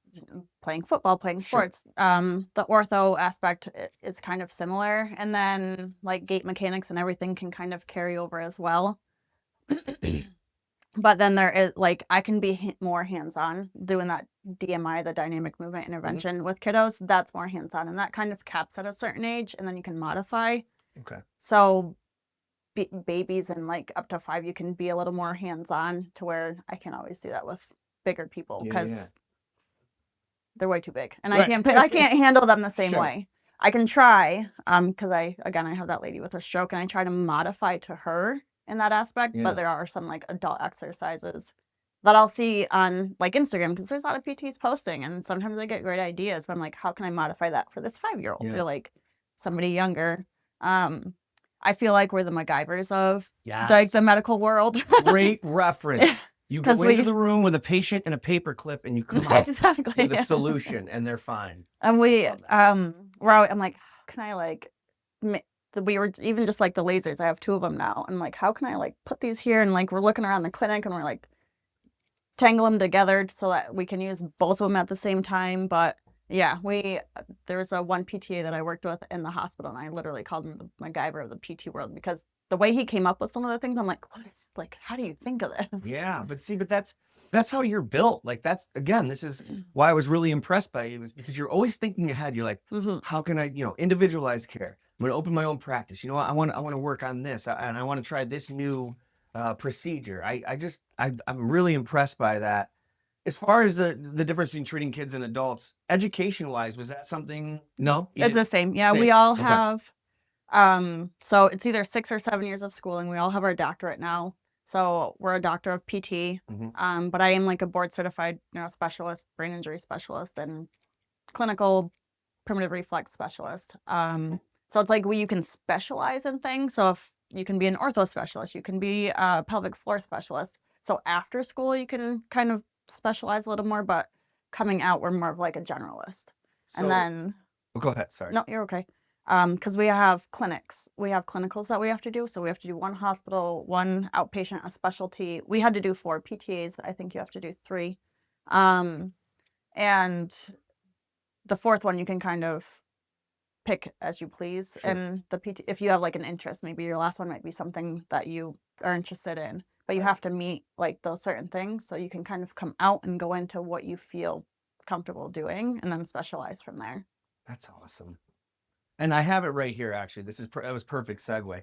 Speaker 4: playing football, playing sports. The ortho aspect is kind of similar, and then like gait mechanics and everything can kind of carry over as well. But then there is like, I can be more hands-on doing that DMI, the dynamic movement intervention with kiddos. That's more hands-on, and that kind of caps at a certain age, and then you can modify.
Speaker 5: Okay.
Speaker 4: So babies and like up to 5, you can be a little more hands-on, to where I can't always do that with bigger people, because they're way too big, and I can't handle them the same way. I can try, because I have that lady with a stroke, and I try to modify to her in that aspect. But there are some like adult exercises that I'll see on like Instagram, because there's a lot of PTs posting, and sometimes I get great ideas, but I'm like, how can I modify that for this 5-year-old or like somebody younger? I feel like we're the MacGyvers of like the medical world.
Speaker 5: Great reference. You go into the room with a patient and a paper clip, and you come out with a solution, and they're fine.
Speaker 4: And I'm like, how can I like, we were even just like the lasers. I have 2 of them now. And like, how can I like put these here? And like, we're looking around the clinic, and we're like, tangle them together so that we can use both of them at the same time. But yeah, there was a one PTA that I worked with in the hospital, and I literally called him the MacGyver of the PT world, because the way he came up with some of the things, I'm like, how do you think of this?
Speaker 5: Yeah, but that's how you're built. Like, that's, again, this is why I was really impressed by you, was because you're always thinking ahead. You're like, how can I, individualize care? I'm going to open my own practice. I want to work on this, and I want to try this new procedure. I'm really impressed by that. As far as the difference between treating kids and adults, education wise, was that something? No,
Speaker 4: It's the same. Yeah,
Speaker 5: Same.
Speaker 4: we all
Speaker 5: Okay.
Speaker 4: have, so it's either 6 or 7 years of schooling. We all have our doctorate now. So we're a doctor of PT. But I am like a board certified neurospecialist, brain injury specialist, and clinical primitive reflex specialist. So it's like you can specialize in things. So if you can be an ortho specialist, you can be a pelvic floor specialist. So after school, you can kind of specialize a little more, but coming out, we're more of like a generalist. And then,
Speaker 5: go ahead. Sorry.
Speaker 4: no, you're okay. Because we have clinics. We have clinicals that we have to do. So we have to do 1 hospital, 1 outpatient, a specialty. We had to do 4 PTAs. I think you have to do 3. And the 4th one you can kind of pick as you please.
Speaker 5: Sure.
Speaker 4: And the PT, if you have like an interest, maybe your last one might be something that you are interested in, but you have to meet like those certain things so you can kind of come out and go into what you feel comfortable doing and then specialize from there.
Speaker 5: That's awesome. And I have it right here, actually. That was perfect segue.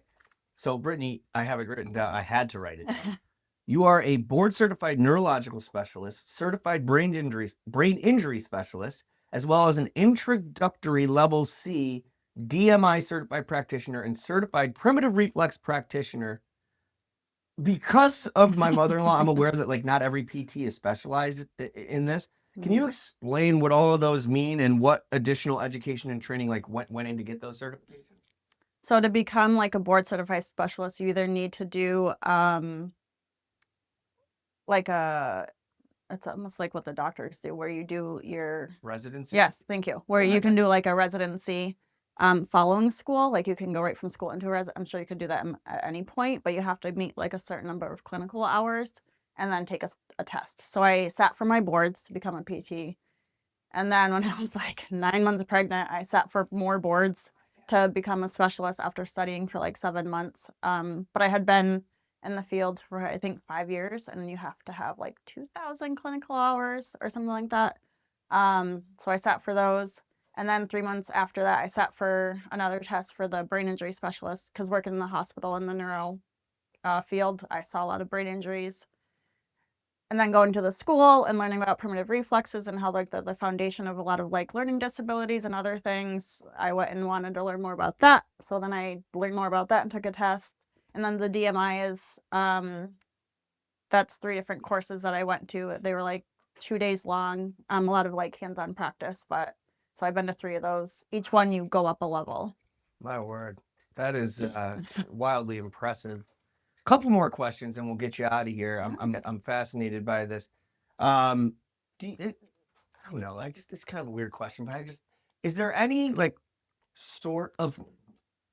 Speaker 5: So, Brittany, I have it written down. I had to write it down. You are a board certified neurological specialist, certified brain injury specialist, as well as an introductory level C DMI certified practitioner and certified primitive reflex practitioner. Because of my mother-in-law, I'm aware that like not every PT is specialized in this. Can you explain what all of those mean and what additional education and training like went in to get those certifications?
Speaker 4: So to become like a board certified specialist, you either need to do it's almost like what the doctors do, where you do your
Speaker 5: Residency?
Speaker 4: Yes, thank you. Where you can do like a residency following school. Like you can go right from school into a I'm sure you can do that at any point, but you have to meet like a certain number of clinical hours and then take a test. So I sat for my boards to become a PT. And then when I was like 9 months pregnant, I sat for more boards to become a specialist after studying for like 7 months. But I had been in the field for I think 5 years, and you have to have like 2,000 clinical hours or something like that. So I sat for those. And then 3 months after that, I sat for another test for the brain injury specialist, because working in the hospital in the neuro field, I saw a lot of brain injuries. And then going to the school and learning about primitive reflexes and how like the foundation of a lot of like learning disabilities and other things, I went and wanted to learn more about that. So then I learned more about that and took a test. And then the DMI is, that's 3 different courses that I went to. They were like 2 days long, a lot of like hands-on practice, but so I've been to 3 of those. Each one you go up a level.
Speaker 5: My word. That is wildly impressive. Couple more questions and we'll get you out of here. I'm fascinated by this. I don't know, like just it's kind of a weird question, but is there any like sort of,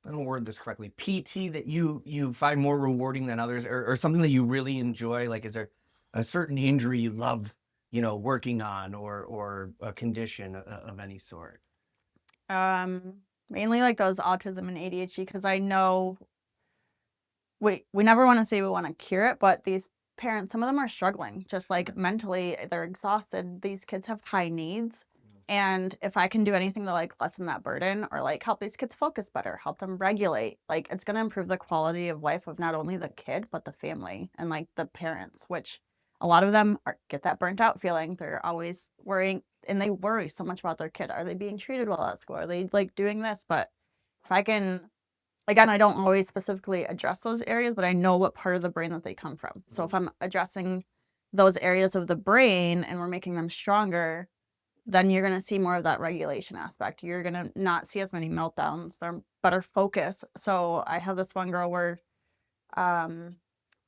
Speaker 5: I don't word this correctly, PT that you find more rewarding than others, or something that you really enjoy? Like, is there a certain injury you love, working on, or a condition of any sort?
Speaker 4: Mainly like those autism and ADHD, because I know we never want to say we want to cure it, but these parents, some of them are struggling, just like mentally, they're exhausted. These kids have high needs. And if I can do anything to like lessen that burden or like help these kids focus better, help them regulate, like it's going to improve the quality of life of not only the kid, but the family and like the parents, which a lot of them get that burnt out feeling. They're always worrying, and they worry so much about their kid. Are they being treated well at school? Are they like doing this? But if I can, again, I don't always specifically address those areas, but I know what part of the brain that they come from. So if I'm addressing those areas of the brain and we're making them stronger, then you're going to see more of that regulation aspect. You're going to not see as many meltdowns. They're better focus. So I have this one girl where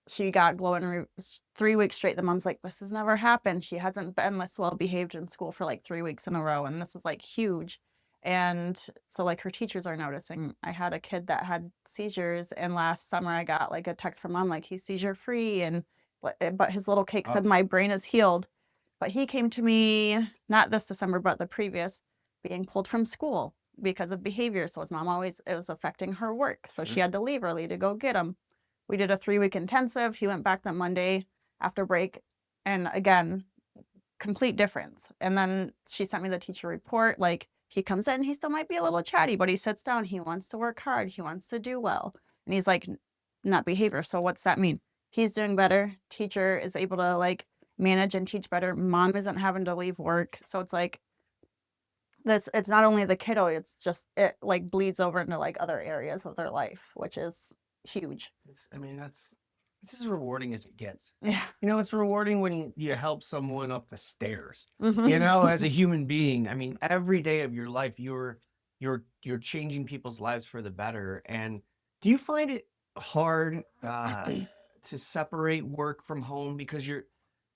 Speaker 4: she got glowing 3 weeks straight. The mom's like, this has never happened. She hasn't been this well behaved in school for like 3 weeks in a row. And this is like huge. And so like her teachers are noticing. I had a kid that had seizures, and last summer I got like a text from mom like, he's seizure-free, and but his little cake said, "My brain is healed." But he came to me not this December, but the previous, being pulled from school because of behavior. So his mom it was affecting her work. So she had to leave early to go get him. We did a 3-week intensive. He went back that Monday after break. And again, complete difference. And then she sent me the teacher report. Like, he comes in, he still might be a little chatty, but he sits down. He wants to work hard. He wants to do well. And he's like, not behavior. So what's that mean? He's doing better. Teacher is able to like manage and teach better. Mom isn't having to leave work. So it's like, it's not only the kiddo, it's just, it like bleeds over into like other areas of their life, which is huge.
Speaker 5: It's as rewarding as it gets.
Speaker 4: Yeah.
Speaker 5: You know, it's rewarding when you help someone up the stairs.
Speaker 4: Mhm.
Speaker 5: You know, as a human being, I mean, every day of your life, you're changing people's lives for the better. And do you find it hard to separate work from home, because you're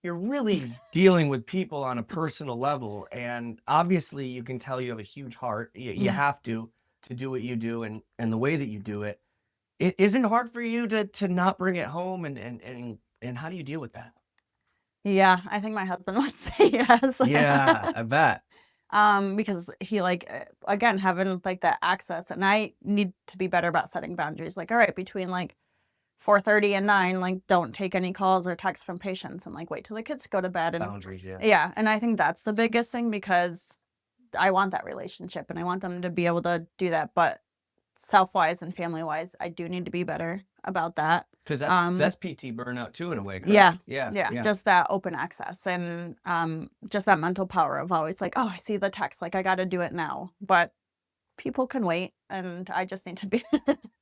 Speaker 5: really dealing with people on a personal level, and obviously you can tell you have a huge heart. You have to do what you do and the way that you do it. It isn't hard for you to not bring it home, and how do you deal with that?
Speaker 4: Yeah, I think my husband would say yes.
Speaker 5: Yeah, I bet.
Speaker 4: Because he again, having like that access, and I need to be better about setting boundaries. Like, all right, between like 4:30 and 9, like, don't take any calls or texts from patients, and like wait till the kids go to bed. And
Speaker 5: Boundaries, yeah.
Speaker 4: yeah, and I think that's the biggest thing, because I want that relationship and I want them to be able to do that. But self-wise and family-wise, I do need to be better about that.
Speaker 5: Because that's PT burnout too, in a way.
Speaker 4: Yeah,
Speaker 5: correct? Yeah.
Speaker 4: yeah, just that open access, and just that mental power of always like, oh, I see the text, like I got to do it now. But people can wait, and I just need to be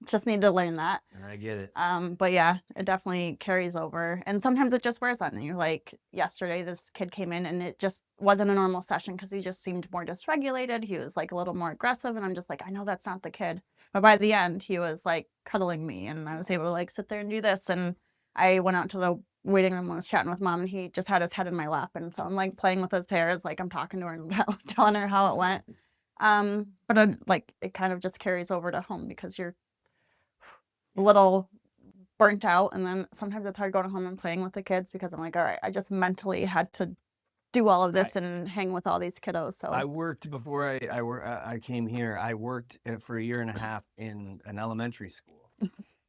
Speaker 4: just need to learn that.
Speaker 5: I get it.
Speaker 4: But yeah, it definitely carries over, and sometimes it just wears on you. Like yesterday, this kid came in and it just wasn't a normal session because he just seemed more dysregulated. He was like a little more aggressive, and I'm just like, I know that's not the kid. But by the end, he was like cuddling me, and I was able to like sit there and do this. And I went out to the waiting room and was chatting with mom, and he just had his head in my lap, and so I'm like playing with his hair, like I'm talking to her about telling her how it went. But like it kind of just carries over to home because you're a little burnt out, and then sometimes it's hard going home and playing with the kids because I'm like, all right, I just mentally had to do all of this and hang with all these kiddos. So
Speaker 5: I worked before I came here. I worked for a year and a half in an elementary school,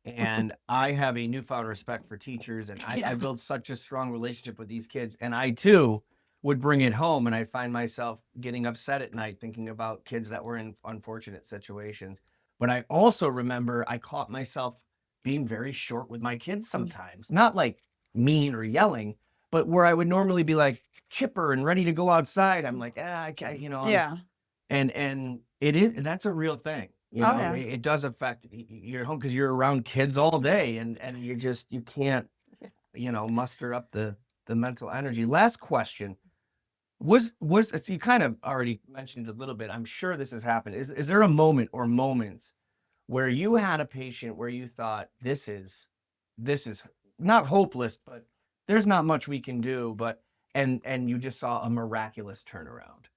Speaker 5: and I have a newfound respect for teachers, and I built such a strong relationship with these kids, and I too would bring it home, and I find myself getting upset at night thinking about kids that were in unfortunate situations. But I also remember I caught myself being very short with my kids sometimes, not like mean or yelling, but where I would normally be like chipper and ready to go outside. I'm like, I can't, you know.
Speaker 4: yeah,
Speaker 5: And it is, and that's a real thing. You know,
Speaker 4: yeah.
Speaker 5: it does affect your home because you're around kids all day, and you can't, you know, muster up the mental energy. Last question. Was so you kind of already mentioned a little bit. I'm sure this has happened. Is there a moment or moments where you had a patient where you thought this is not hopeless, but there's not much we can do, but and you just saw a miraculous turnaround?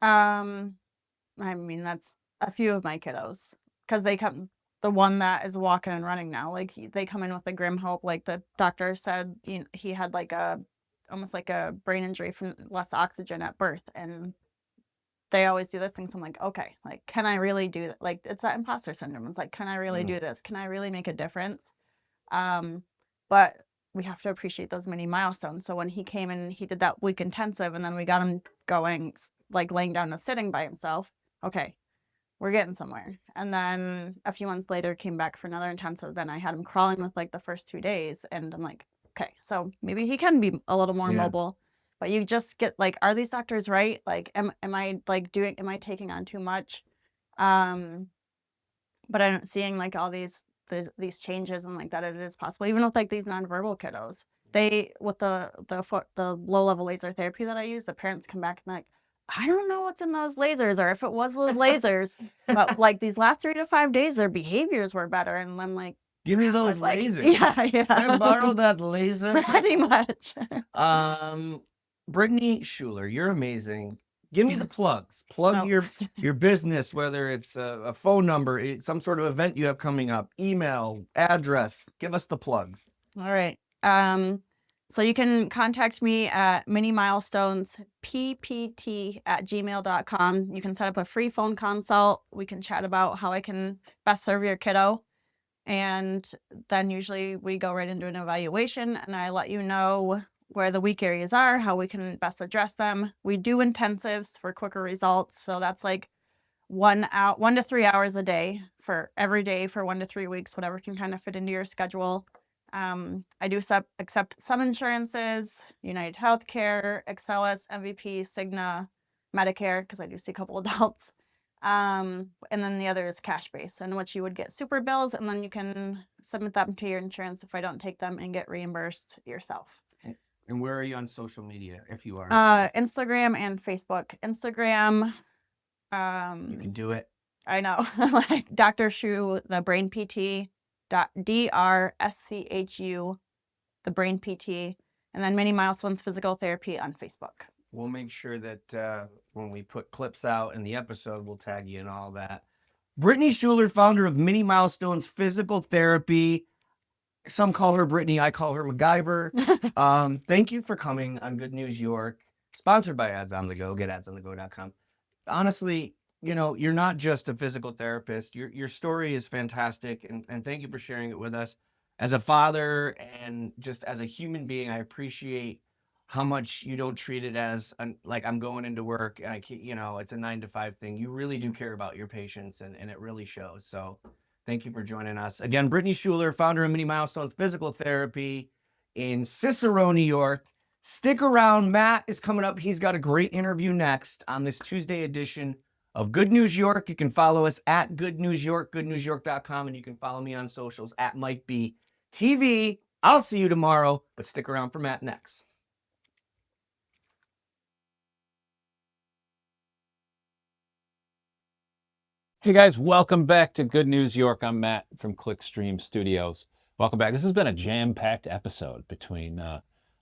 Speaker 4: I mean, that's a few of my kiddos, because the one that is walking and running now, like they come in with a grim hope. Like the doctor said, he had like almost like a brain injury from less oxygen at birth, and they always do this thing. So I'm like, okay, like, can I really do that? Like, it's that imposter syndrome. It's like, can I really do this? Can I really make a difference? But we have to appreciate those mini milestones. So when he came and he did that week intensive, and then we got him going, like laying down and sitting by himself. Okay, we're getting somewhere. And then a few months later came back for another intensive. Then I had him crawling with like the first 2 days, and I'm like, okay, so maybe he can be a little more mobile. But you just get like, are these doctors right? Like, am I like am I taking on too much? But I'm seeing like all these changes, and like that it is possible, even with like these nonverbal kiddos. They, with the low level laser therapy that I use, the parents come back and like, I don't know what's in those lasers, or if it was those lasers, but like these last 3 to 5 days, their behaviors were better. And I'm like,
Speaker 5: Give me those
Speaker 4: like,
Speaker 5: lasers.
Speaker 4: yeah.
Speaker 5: Can I borrow that laser?
Speaker 4: Pretty much.
Speaker 5: Brittany Schuler, you're amazing. Give me the plugs. Plug your business, whether it's a phone number, some sort of event you have coming up, email, address. Give us the plugs.
Speaker 4: All right. So you can contact me at Mini Milestones ppt@gmail.com. You can set up a free phone consult. We can chat about how I can best serve your kiddo. And then usually we go right into an evaluation, and I let you know where the weak areas are, how we can best address them. We do intensives for quicker results. So that's like 1 to 3 hours a day for every day for 1 to 3 weeks, whatever can kind of fit into your schedule. I do accept some insurances, United Healthcare, Excellus, MVP, Cigna, Medicare, because I do see a couple adults. And then the other is cash based, in which you would get super bills, and then you can submit them to your insurance if I don't take them and get reimbursed yourself.
Speaker 5: And where are you on social media if you are?
Speaker 4: Instagram and Facebook. Instagram.
Speaker 5: You can do it.
Speaker 4: I know. Like Dr. Shu, the brain PT, DRSCHU, the brain PT, and then Mini Milestones Physical Therapy on Facebook.
Speaker 5: We'll make sure that when we put clips out in the episode, we'll tag you and all that. Brittany Schuler, founder of Mini Milestones Physical Therapy. Some call her Brittany. I call her MacGyver. Thank you for coming on Good News York, sponsored by Ads on the Go. Get adsonthego.com. Honestly, you know, you're not just a physical therapist. Your story is fantastic, and thank you for sharing it with us. As a father and just as a human being, I appreciate how much you don't treat it as like I'm going into work and it's a 9 to 5 thing. You really do care about your patients, and it really shows. So thank you for joining us. Again, Brittany Schuler, founder of Mini Milestones Physical Therapy in Cicero, New York. Stick around. Matt is coming up. He's got a great interview next on this Tuesday edition of Good News York. You can follow us at Good News York, goodnewsyork.com, and you can follow me on socials at Mike B TV. I'll see you tomorrow, but stick around for Matt next.
Speaker 3: Hey guys, welcome back to Good News York. I'm Matt from Clickstream Studios. Welcome back. This has been a jam-packed episode between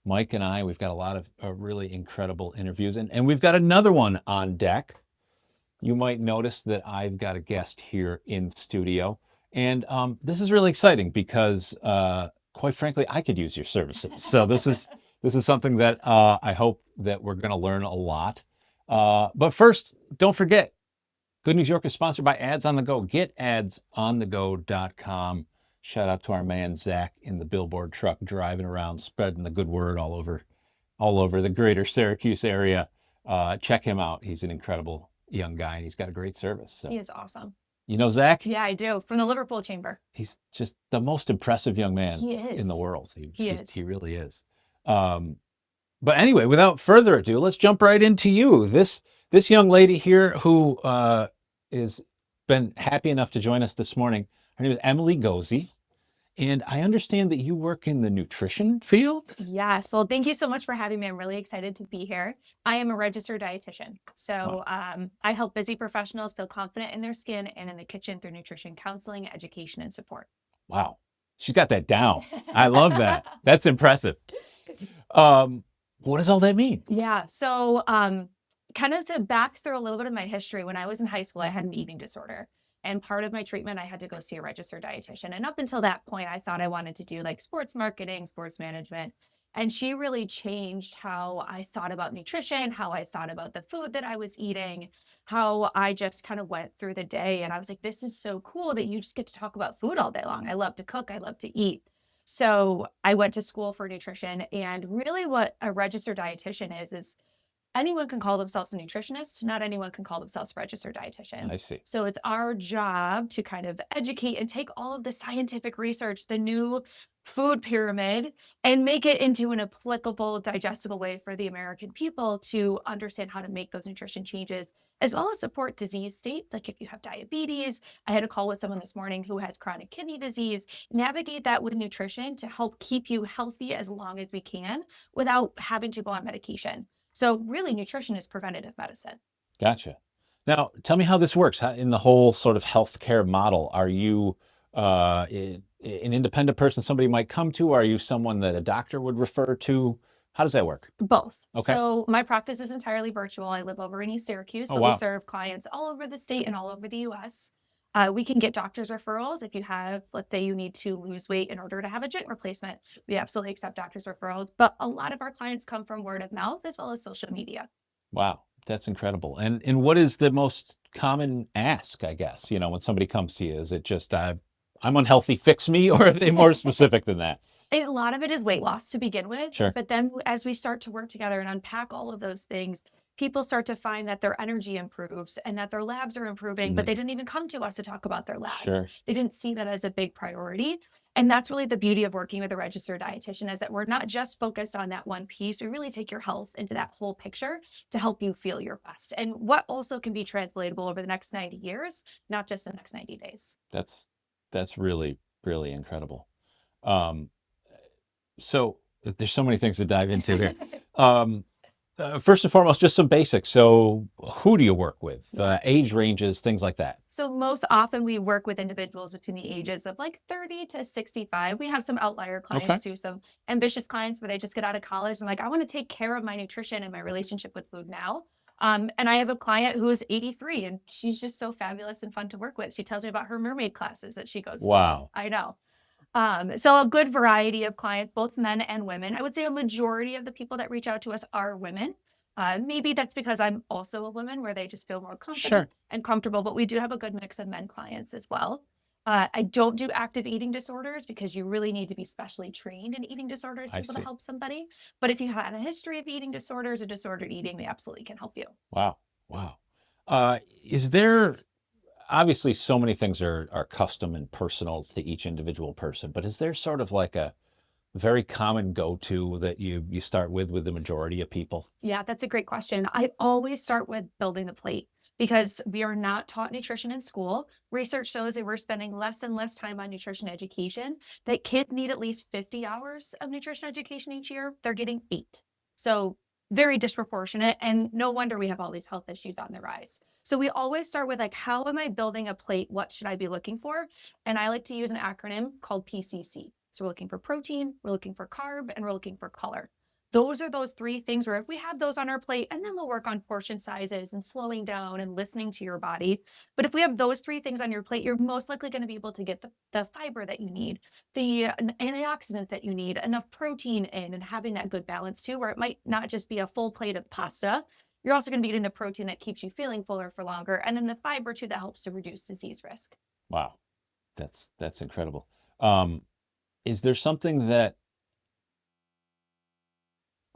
Speaker 3: Mike and I. We've got a lot of really incredible interviews, and we've got another one on deck. You might notice that I've got a guest here in studio, and this is really exciting because, quite frankly, I could use your services. So this is something that I hope that we're going to learn a lot. But first, don't forget, Good News York is sponsored by Ads on the Go. Get adsonthego.com. Shout out to our man Zach in the billboard truck driving around, spreading the good word all over the greater Syracuse area. Check him out. He's an incredible young guy, and he's got a great service. So.
Speaker 6: He is awesome.
Speaker 3: You know Zach?
Speaker 6: Yeah, I do. From the Liverpool Chamber.
Speaker 3: He's just the most impressive young man
Speaker 6: He is.
Speaker 3: in the world.
Speaker 6: He is.
Speaker 3: He really is. But anyway, without further ado, let's jump right into you. This young lady here who is been happy enough to join us this morning. Her name is Emily Gozy. And I understand that you work in the nutrition field?
Speaker 6: Yes. Well, thank you so much for having me. I'm really excited to be here. I am a registered dietitian. So I help busy professionals feel confident in their skin and in the kitchen through nutrition counseling, education, and support.
Speaker 3: Wow. She's got that down. I love that. That's impressive. What does all that mean?
Speaker 6: Yeah. So kind of to back through a little bit of my history, when I was in high school, I had an eating disorder. And part of my treatment, I had to go see a registered dietitian. And up until that point, I thought I wanted to do like sports marketing, sports management. And she really changed how I thought about nutrition, how I thought about the food that I was eating, how I just kind of went through the day. And I was like, this is so cool that you just get to talk about food all day long. I love to cook. I love to eat. So I went to school for nutrition. And really what a registered dietitian is anyone can call themselves a nutritionist. Not anyone can call themselves a registered dietitian.
Speaker 3: I see.
Speaker 6: So it's our job to kind of educate and take all of the scientific research, the new food pyramid, and make it into an applicable, digestible way for the American people to understand how to make those nutrition changes, as well as support disease states. Like if you have diabetes, I had a call with someone this morning who has chronic kidney disease, navigate that with nutrition to help keep you healthy as long as we can without having to go on medication. So really, nutrition is preventative medicine.
Speaker 3: Gotcha. Now, tell me how this works in the whole sort of healthcare model. Are you an independent person somebody might come to? Are you someone that a doctor would refer to? How does that work?
Speaker 6: Both.
Speaker 3: Okay.
Speaker 6: So my practice is entirely virtual. I live over in East Syracuse, but we serve clients all over the state and all over the U.S. We can get doctor's referrals if you have, let's say you need to lose weight in order to have a joint replacement. We absolutely accept doctor's referrals, but a lot of our clients come from word of mouth as well as social media.
Speaker 3: Wow, that's incredible. And what is the most common ask, I guess, when somebody comes to you? Is it just, I'm unhealthy, fix me, or are they more specific than that?
Speaker 6: A lot of it is weight loss to begin with.
Speaker 3: Sure.
Speaker 6: But then as we start to work together and unpack all of those things, people start to find that their energy improves and that their labs are improving, but they didn't even come to us to talk about their labs.
Speaker 3: Sure.
Speaker 6: They didn't see that as a big priority. And that's really the beauty of working with a registered dietitian, is that we're not just focused on that one piece. We really take your health into that whole picture to help you feel your best. And what also can be translatable over the next 90 years, not just the next 90 days.
Speaker 3: That's really, really incredible. So there's so many things to dive into here. First and foremost, just some basics. So who do you work with? Age ranges, things like that.
Speaker 6: So most often we work with individuals between the ages of like 30 to 65. We have some outlier clients too, some ambitious clients where they just get out of college and like, I want to take care of my nutrition and my relationship with food now. And I have a client who is 83 and she's just so fabulous and fun to work with. She tells me about her mermaid classes that she goes to.
Speaker 3: Wow.
Speaker 6: I know. So a good variety of clients, both men and women. I would say a majority of the people that reach out to us are women. Maybe that's because I'm also a woman where they just feel more confident and comfortable, but we do have a good mix of men clients as well. I don't do active eating disorders because you really need to be specially trained in eating disorders to be able to help somebody. But if you had a history of eating disorders or disordered eating, we absolutely can help you.
Speaker 3: Wow. Is there, obviously so many things are custom and personal to each individual person, but is there sort of like a very common go-to that you start with the majority of people?
Speaker 6: Yeah, that's a great question. I always start with building the plate because we are not taught nutrition in school. Research shows that we're spending less and less time on nutrition education, that kids need at least 50 hours of nutrition education each year. They're getting 8. So very disproportionate, and no wonder we have all these health issues on the rise. So we always start with like, how am I building a plate? What should I be looking for? And I like to use an acronym called PCC. So we're looking for protein, we're looking for carb, and we're looking for color. Those are those 3 things where if we have those on our plate, and then we'll work on portion sizes and slowing down and listening to your body. But if we have those 3 things on your plate, you're most likely going to be able to get the fiber that you need, the antioxidants that you need, enough protein in, and having that good balance too, where it might not just be a full plate of pasta. You're also going to be getting the protein that keeps you feeling fuller for longer, and then the fiber too that helps to reduce disease risk.
Speaker 3: Wow. That's incredible. Is there something that,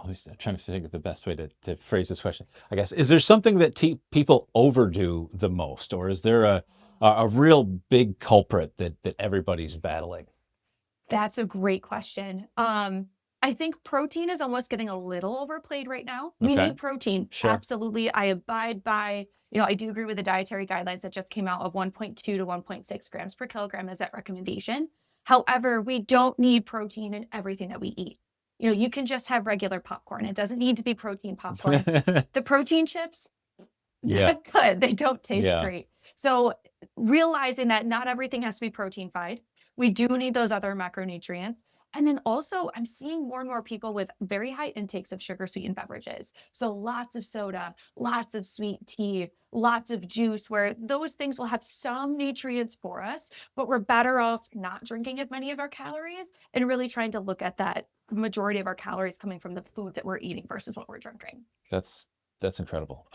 Speaker 3: I'm trying to think of the best way to phrase this question, I guess, is there something that people overdo the most, or is there a real big culprit that everybody's battling?
Speaker 6: That's a great question. I think protein is almost getting a little overplayed right now. We need protein.
Speaker 3: Sure.
Speaker 6: Absolutely. I abide by, I do agree with the dietary guidelines that just came out of 1.2 to 1.6 grams per kilogram as that recommendation. However, we don't need protein in everything that we eat. You can just have regular popcorn. It doesn't need to be protein popcorn. The protein chips, not good. They don't taste great. So realizing that not everything has to be protein-fied. We do need those other macronutrients. And then also, I'm seeing more and more people with very high intakes of sugar-sweetened beverages. So lots of soda, lots of sweet tea, lots of juice, where those things will have some nutrients for us, but we're better off not drinking as many of our calories and really trying to look at that majority of our calories coming from the food that we're eating versus what we're drinking.
Speaker 3: That's incredible.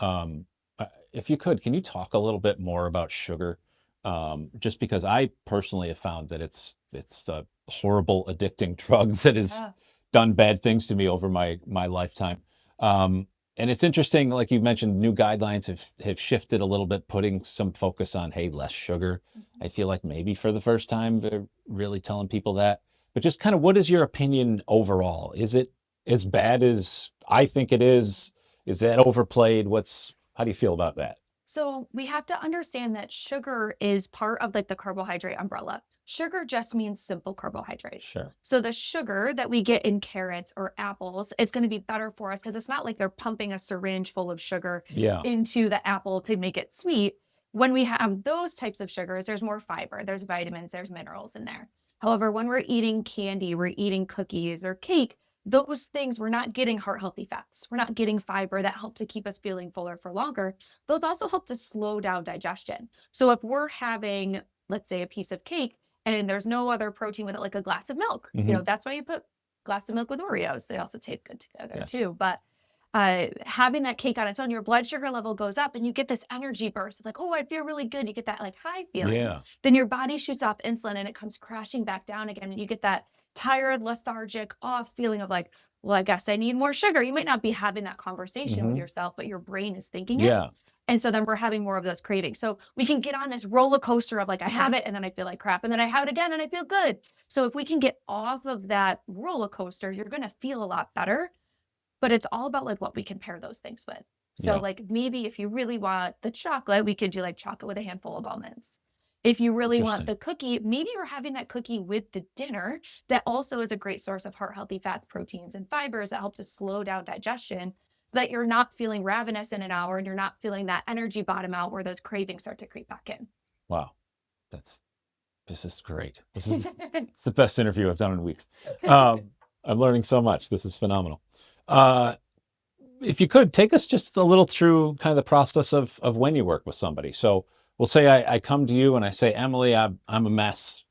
Speaker 3: If you could, can you talk a little bit more about sugar? Just because I personally have found that it's a horrible addicting drug that has done bad things to me over my lifetime. And it's interesting, like you mentioned, new guidelines have shifted a little bit, putting some focus on, hey, less sugar. I feel like maybe for the first time they're really telling people that. But just kind of, what is your opinion overall? Is it as bad as I think it is? Is that overplayed? How do you feel about that?
Speaker 6: So we have to understand that sugar is part of like the carbohydrate umbrella. Sugar just means simple carbohydrates.
Speaker 3: Sure.
Speaker 6: So the sugar that we get in carrots or apples, it's going to be better for us because it's not like they're pumping a syringe full of sugar into the apple to make it sweet. When we have those types of sugars, there's more fiber, there's vitamins, there's minerals in there. However, when we're eating candy, we're eating cookies or cake, those things, we're not getting heart healthy fats. We're not getting fiber that help to keep us feeling fuller for longer. Those also help to slow down digestion. So if we're having, let's say, a piece of cake and there's no other protein with it, like a glass of milk, that's why you put glass of milk with Oreos. They also taste good together too. But having that cake on its own, your blood sugar level goes up and you get this energy burst of like, oh, I feel really good. You get that like high feeling.
Speaker 1: Yeah.
Speaker 6: Then your body shoots off insulin and it comes crashing back down again. And you get that tired, lethargic, off feeling of like, well, I guess I need more sugar. You might not be having that conversation with yourself, but your brain is thinking it.
Speaker 1: Yeah.
Speaker 6: And so then we're having more of those cravings. So we can get on this roller coaster of like, I have it and then I feel like crap. And then I have it again and I feel good. So if we can get off of that roller coaster, you're going to feel a lot better. But it's all about like what we can pair those things with. So like maybe if you really want the chocolate, we could do like chocolate with a handful of almonds. If you really want the cookie, maybe you're having that cookie with the dinner. That also is a great source of heart healthy fats, proteins, and fibers that help to slow down digestion so that you're not feeling ravenous in an hour and you're not feeling that energy bottom out where those cravings start to creep back in.
Speaker 3: Wow. This is great. It's the best interview I've done in weeks. I'm learning so much. This is phenomenal. If you could take us just a little through kind of the process of when you work with somebody. So we'll say I come to you and I say, Emily, I'm a mess.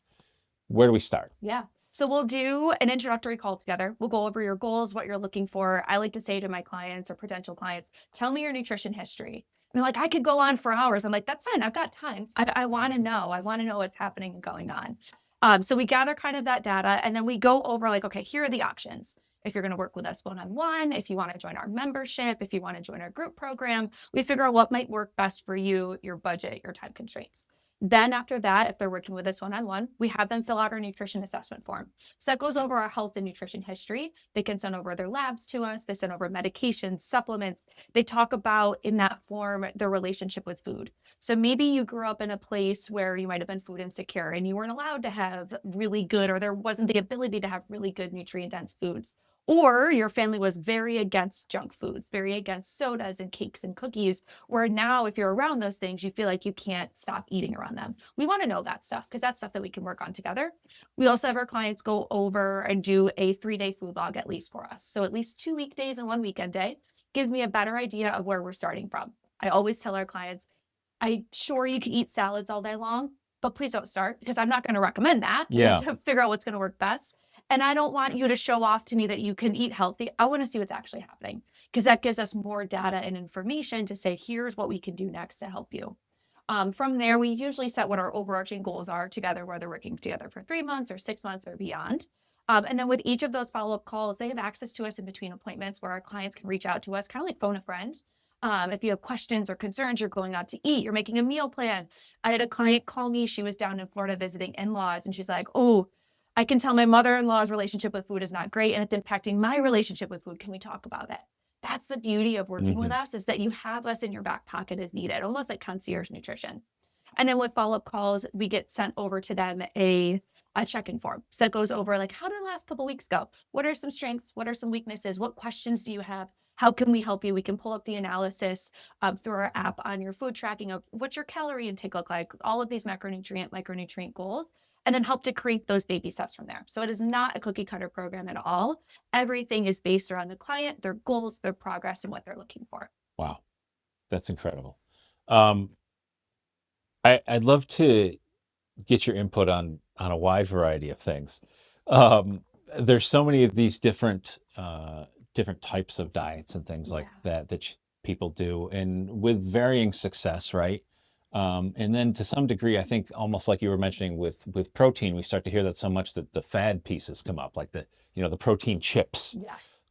Speaker 3: Where do we start?
Speaker 6: Yeah. So we'll do an introductory call together. We'll go over your goals, what you're looking for. I like to say to my clients or potential clients, tell me your nutrition history. And they're like, I could go on for hours. I'm like, that's fine. I've got time. I want to know. I want to know what's happening and going on. So we gather kind of that data and then we go over like, okay, here are the options. If you're going to work with us one-on-one, if you want to join our membership, if you want to join our group program, we figure out what might work best for you, your budget, your time constraints. Then after that, if they're working with us one-on-one, we have them fill out our nutrition assessment form. So that goes over our health and nutrition history. They can send over their labs to us. They send over medications, supplements. They talk about in that form their relationship with food. So maybe you grew up in a place where you might have been food insecure and you weren't allowed to have really good, or there wasn't the ability to have really good nutrient-dense foods. Or your family was very against junk foods, very against sodas and cakes and cookies, where now if you're around those things, you feel like you can't stop eating around them. We want to know that stuff because that's stuff that we can work on together. We also have our clients go over and do a 3-day food log at least for us. So at least 2 weekdays and 1 weekend day. Give me a better idea of where we're starting from. I always tell our clients, I'm sure you can eat salads all day long, but please don't start because I'm not going to recommend that.
Speaker 3: Yeah.
Speaker 6: To figure out what's going to work best. And I don't want you to show off to me that you can eat healthy. I want to see what's actually happening because that gives us more data and information to say, here's what we can do next to help you. From there, we usually set what our overarching goals are together, whether working together for 3 months or 6 months or beyond. And then with each of those follow-up calls, they have access to us in between appointments where our clients can reach out to us, kind of like phone a friend. If you have questions or concerns, you're going out to eat, you're making a meal plan. I had a client call me. She was down in Florida visiting in-laws and she's like, oh, I can tell my mother-in-law's relationship with food is not great and it's impacting my relationship with food. Can we talk about it? That's the beauty of working with us, is that you have us in your back pocket as needed, almost like concierge nutrition. And then with follow-up calls, we get sent over to them a check-in form. So that goes over like, how did the last couple of weeks go? What are some strengths? What are some weaknesses? What questions do you have? How can we help you? We can pull up the analysis through our app on your food tracking of what's your calorie intake look like, all of these macronutrient, micronutrient goals, and then help to create those baby steps from there. So it is not a cookie cutter program at all. Everything is based around the client, their goals, their progress, and what they're looking for.
Speaker 3: Wow. That's incredible. I'd love to get your input on a wide variety of things. There's so many of these different types of diets and things like that people do, and with varying success, right? And then to some degree, I think almost like you were mentioning with protein, we start to hear that so much that the fad pieces come up, like the protein chips.
Speaker 6: Yes.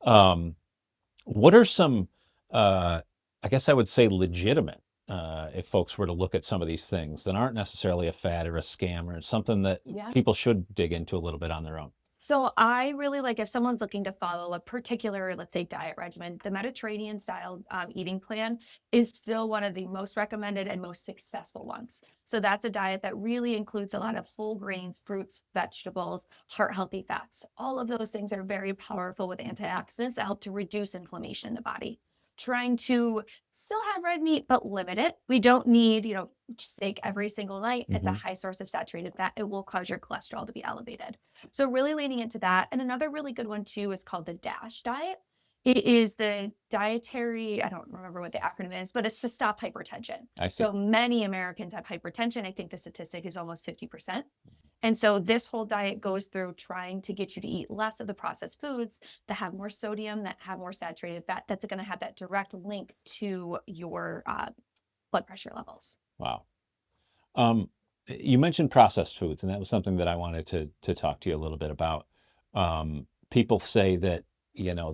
Speaker 3: What are some, I guess I would say legitimate, if folks were to look at some of these things that aren't necessarily a fad or a scam or something that people should dig into a little bit on their own?
Speaker 6: So I really like, if someone's looking to follow a particular, let's say, diet regimen, the Mediterranean style eating plan is still one of the most recommended and most successful ones. So that's a diet that really includes a lot of whole grains, fruits, vegetables, heart healthy fats. All of those things are very powerful with antioxidants that help to reduce inflammation in the body. trying to still have red meat, but limit it. We don't need, steak every single night. It's a high source of saturated fat. It will cause your cholesterol to be elevated. So really leaning into that. And another really good one too is called the DASH diet. It is the dietary, I don't remember what the acronym is, but it's to stop hypertension.
Speaker 3: I see.
Speaker 6: So many Americans have hypertension. I think the statistic is almost 50%. And so this whole diet goes through trying to get you to eat less of the processed foods that have more sodium, that have more saturated fat, that's going to have that direct link to your blood pressure levels.
Speaker 3: Wow. You mentioned processed foods, and that was something that I wanted to talk to you a little bit about. People say that,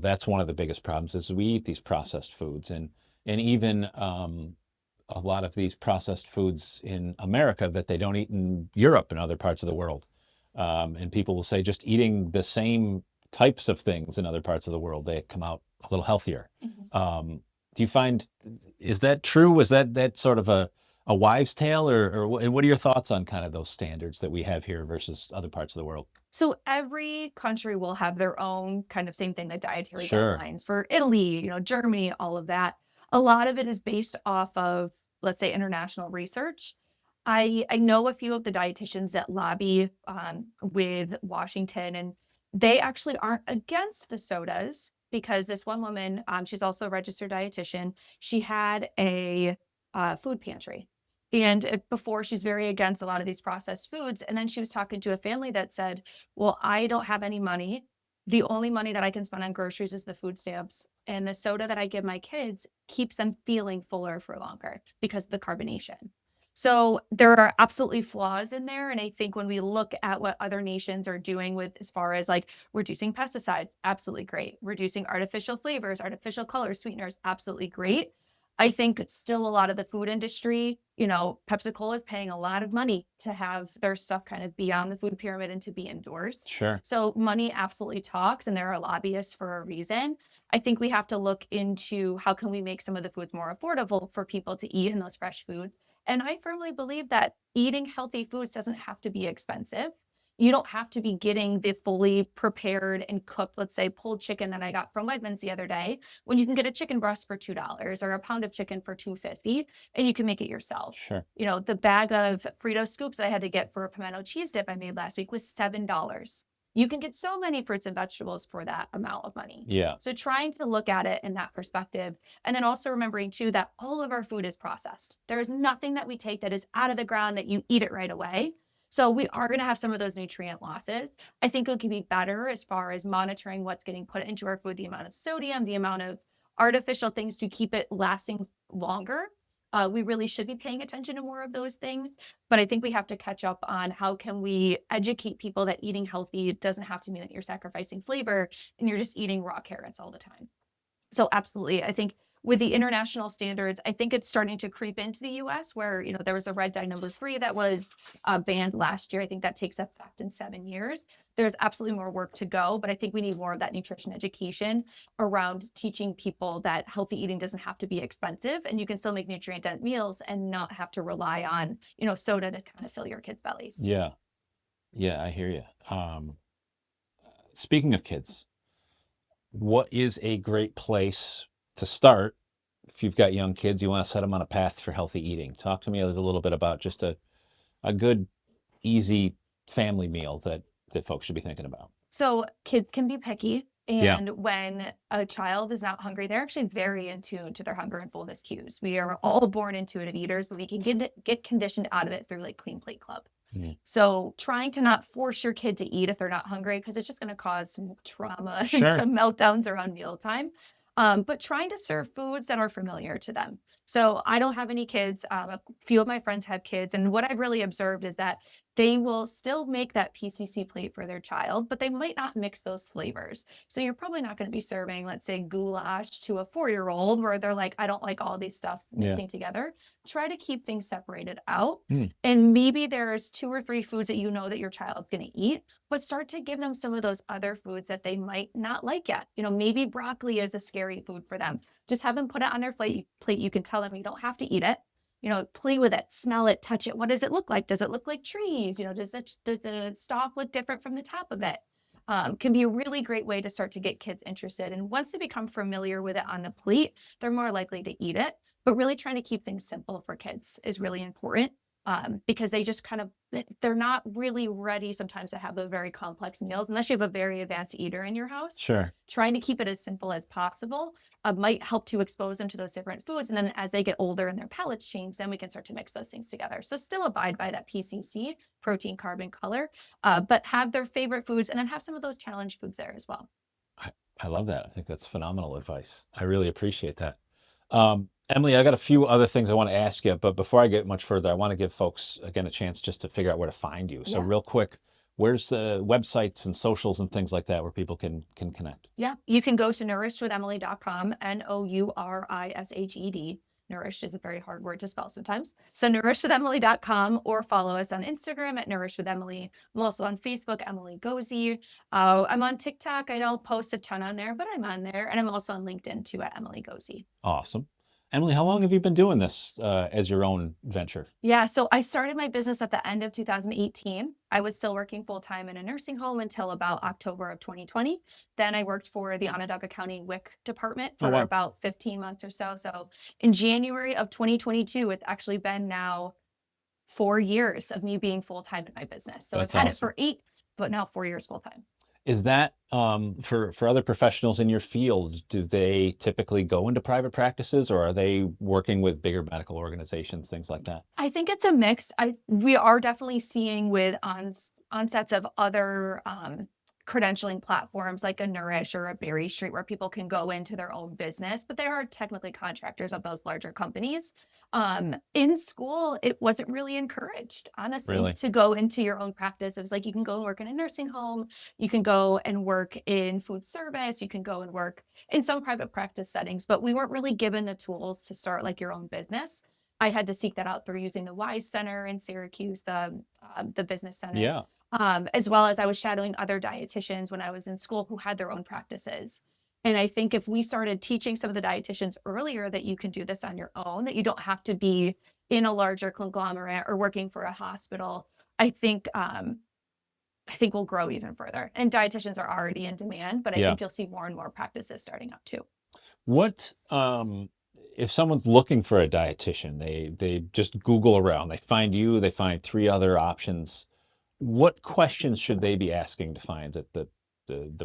Speaker 3: that's one of the biggest problems is we eat these processed foods, and even a lot of these processed foods in America that they don't eat in Europe and other parts of the world. And people will say just eating the same types of things in other parts of the world, they come out a little healthier. Do you find, is that true? Was that sort of a wives' tale, or what are your thoughts on kind of those standards that we have here versus other parts of the world?
Speaker 6: So every country will have their own kind of same thing, the dietary
Speaker 3: Sure.
Speaker 6: guidelines for Italy, Germany, all of that. A lot of it is based off of, let's say, international research. I know a few of the dietitians that lobby with Washington, and they actually aren't against the sodas because this one woman, she's also a registered dietitian. She had a food pantry. And before, she's very against a lot of these processed foods. And then she was talking to a family that said, well, I don't have any money. The only money that I can spend on groceries is the food stamps. And the soda that I give my kids keeps them feeling fuller for longer because of the carbonation. So there are absolutely flaws in there. And I think when we look at what other nations are doing with as far as like reducing pesticides, absolutely great. Reducing artificial flavors, artificial colors, sweeteners, absolutely great. I think still a lot of the food industry, Pepsi-Cola is paying a lot of money to have their stuff kind of be on the food pyramid and to be endorsed.
Speaker 3: Sure.
Speaker 6: So money absolutely talks, and there are lobbyists for a reason. I think we have to look into how can we make some of the foods more affordable for people to eat in those fresh foods. And I firmly believe that eating healthy foods doesn't have to be expensive. You don't have to be getting the fully prepared and cooked, let's say, pulled chicken that I got from Wegmans the other day, when you can get a chicken breast for $2 or a pound of chicken for $2.50, and you can make it yourself.
Speaker 3: Sure.
Speaker 6: The bag of Frito scoops that I had to get for a pimento cheese dip I made last week was $7. You can get so many fruits and vegetables for that amount of money.
Speaker 3: Yeah.
Speaker 6: So trying to look at it in that perspective, and then also remembering too that all of our food is processed. There is nothing that we take that is out of the ground that you eat it right away. So we are going to have some of those nutrient losses. I think it can be better as far as monitoring what's getting put into our food, the amount of sodium, the amount of artificial things to keep it lasting longer. We really should be paying attention to more of those things. But I think we have to catch up on how can we educate people that eating healthy doesn't have to mean that you're sacrificing flavor and you're just eating raw carrots all the time. So absolutely, I think with the international standards, I think it's starting to creep into the US where, there was a red dye number 3 that was banned last year. I think that takes effect in 7 years. There's absolutely more work to go, but I think we need more of that nutrition education around teaching people that healthy eating doesn't have to be expensive and you can still make nutrient-dense meals and not have to rely on, soda to kind of fill your kids' bellies.
Speaker 3: Yeah. Yeah, I hear you. Speaking of kids, what is a great place to start if you've got young kids, you want to set them on a path for healthy eating? Talk to me a little bit about just a good, easy family meal that folks should be thinking about.
Speaker 6: So kids can be picky.
Speaker 3: Yeah.
Speaker 6: And when a child is not hungry, they're actually very in tune to their hunger and fullness cues. We are all born intuitive eaters, but we can get conditioned out of it through like Clean Plate Club.
Speaker 3: Mhm.
Speaker 6: So trying to not force your kid to eat if they're not hungry, because it's just going to cause some trauma
Speaker 3: Sure.
Speaker 6: and some meltdowns around mealtime. But trying to serve foods that are familiar to them. So I don't have any kids. A few of my friends have kids. And what I've really observed is that they will still make that PCC plate for their child, but they might not mix those flavors. So you're probably not going to be serving, let's say, goulash to a 4-year-old where they're like, I don't like all these stuff mixing together. Try to keep things separated out. And maybe there's 2 or 3 foods that that your child's going to eat, but start to give them some of those other foods that they might not like yet. Maybe broccoli is a scary food for them. Just have them put it on their plate. You can tell them you don't have to eat it. Play with it, smell it, touch it. What does it look like? Does it look like trees? Does the stalk look different from the top of it? can be a really great way to start to get kids interested. And once they become familiar with it on the plate, they're more likely to eat it. But really trying to keep things simple for kids is really important, because they just they're not really ready sometimes to have those very complex meals unless you have a very advanced eater in your house.
Speaker 3: Sure.
Speaker 6: Trying to keep it as simple as possible might help to expose them to those different foods. And then as they get older and their palates change, then we can start to mix those things together. So still abide by that PCC, protein, carb, and color, but have their favorite foods and then have some of those challenge foods there as well.
Speaker 3: I love that. I think that's phenomenal advice. I really appreciate that. Emily, I got a few other things I want to ask you, but before I get much further, I want to give folks, again, a chance just to figure out where to find you. So
Speaker 6: Yeah.
Speaker 3: real quick, where's the websites and socials and things like that where people can connect?
Speaker 6: Yeah, you can go to nourishwithemily.com, NOURISHED. Nourish is a very hard word to spell sometimes. So nourishwithemily.com, or follow us on Instagram at Nourish with Emily. I'm also on Facebook, Emily Gozy. I'm on TikTok. I don't post a ton on there, but I'm on there. And I'm also on LinkedIn too at Emily Gozy.
Speaker 3: Awesome. Emily, how long have you been doing this as your own venture?
Speaker 6: Yeah, so I started my business at the end of 2018. I was still working full-time in a nursing home until about October of 2020. Then I worked for the Onondaga County WIC department for
Speaker 3: wow.
Speaker 6: about 15 months or so. So in January of 2022, it's actually been now 4 years of me being full-time in my business. So
Speaker 3: That's
Speaker 6: I've had it
Speaker 3: awesome.
Speaker 6: for 8, but now 4 years full-time.
Speaker 3: Is that for other professionals in your field, do they typically go into private practices, or are they working with bigger medical organizations, things like that?
Speaker 6: I think it's a mix. We are definitely seeing with onsets of other credentialing platforms like a Nourish or a Berry Street, where people can go into their own business, but they are technically contractors of those larger companies. In school, it wasn't really encouraged, honestly,
Speaker 3: Really?
Speaker 6: to go into your own practice. It was like, you can go and work in a nursing home, you can go and work in food service, you can go and work in some private practice settings, but we weren't really given the tools to start like your own business. I had to seek that out through using the Wise Center in Syracuse, the business center.
Speaker 3: Yeah.
Speaker 6: As well as I was shadowing other dietitians when I was in school who had their own practices. And I think if we started teaching some of the dietitians earlier that you can do this on your own, that you don't have to be in a larger conglomerate or working for a hospital, I think we'll grow even further. And dietitians are already in demand, but I think you'll see more and more practices starting up too.
Speaker 3: What if someone's looking for a dietitian, they just Google around, they find you, they find 3 other options. What questions should they be asking to find that the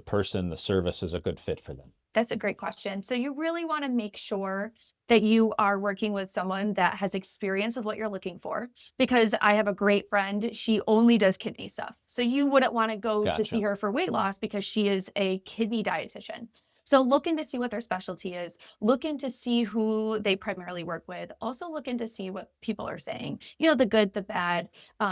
Speaker 3: person, the service is a good fit for them?
Speaker 6: That's a great question. So you really want to make sure that you are working with someone that has experience with what you're looking for, because I have a great friend. She only does kidney stuff. So you wouldn't want to go to see her for weight loss because she is a kidney dietitian. So look in to see what their specialty is, look in to see who they primarily work with, also look in to see what people are saying, the good, the bad,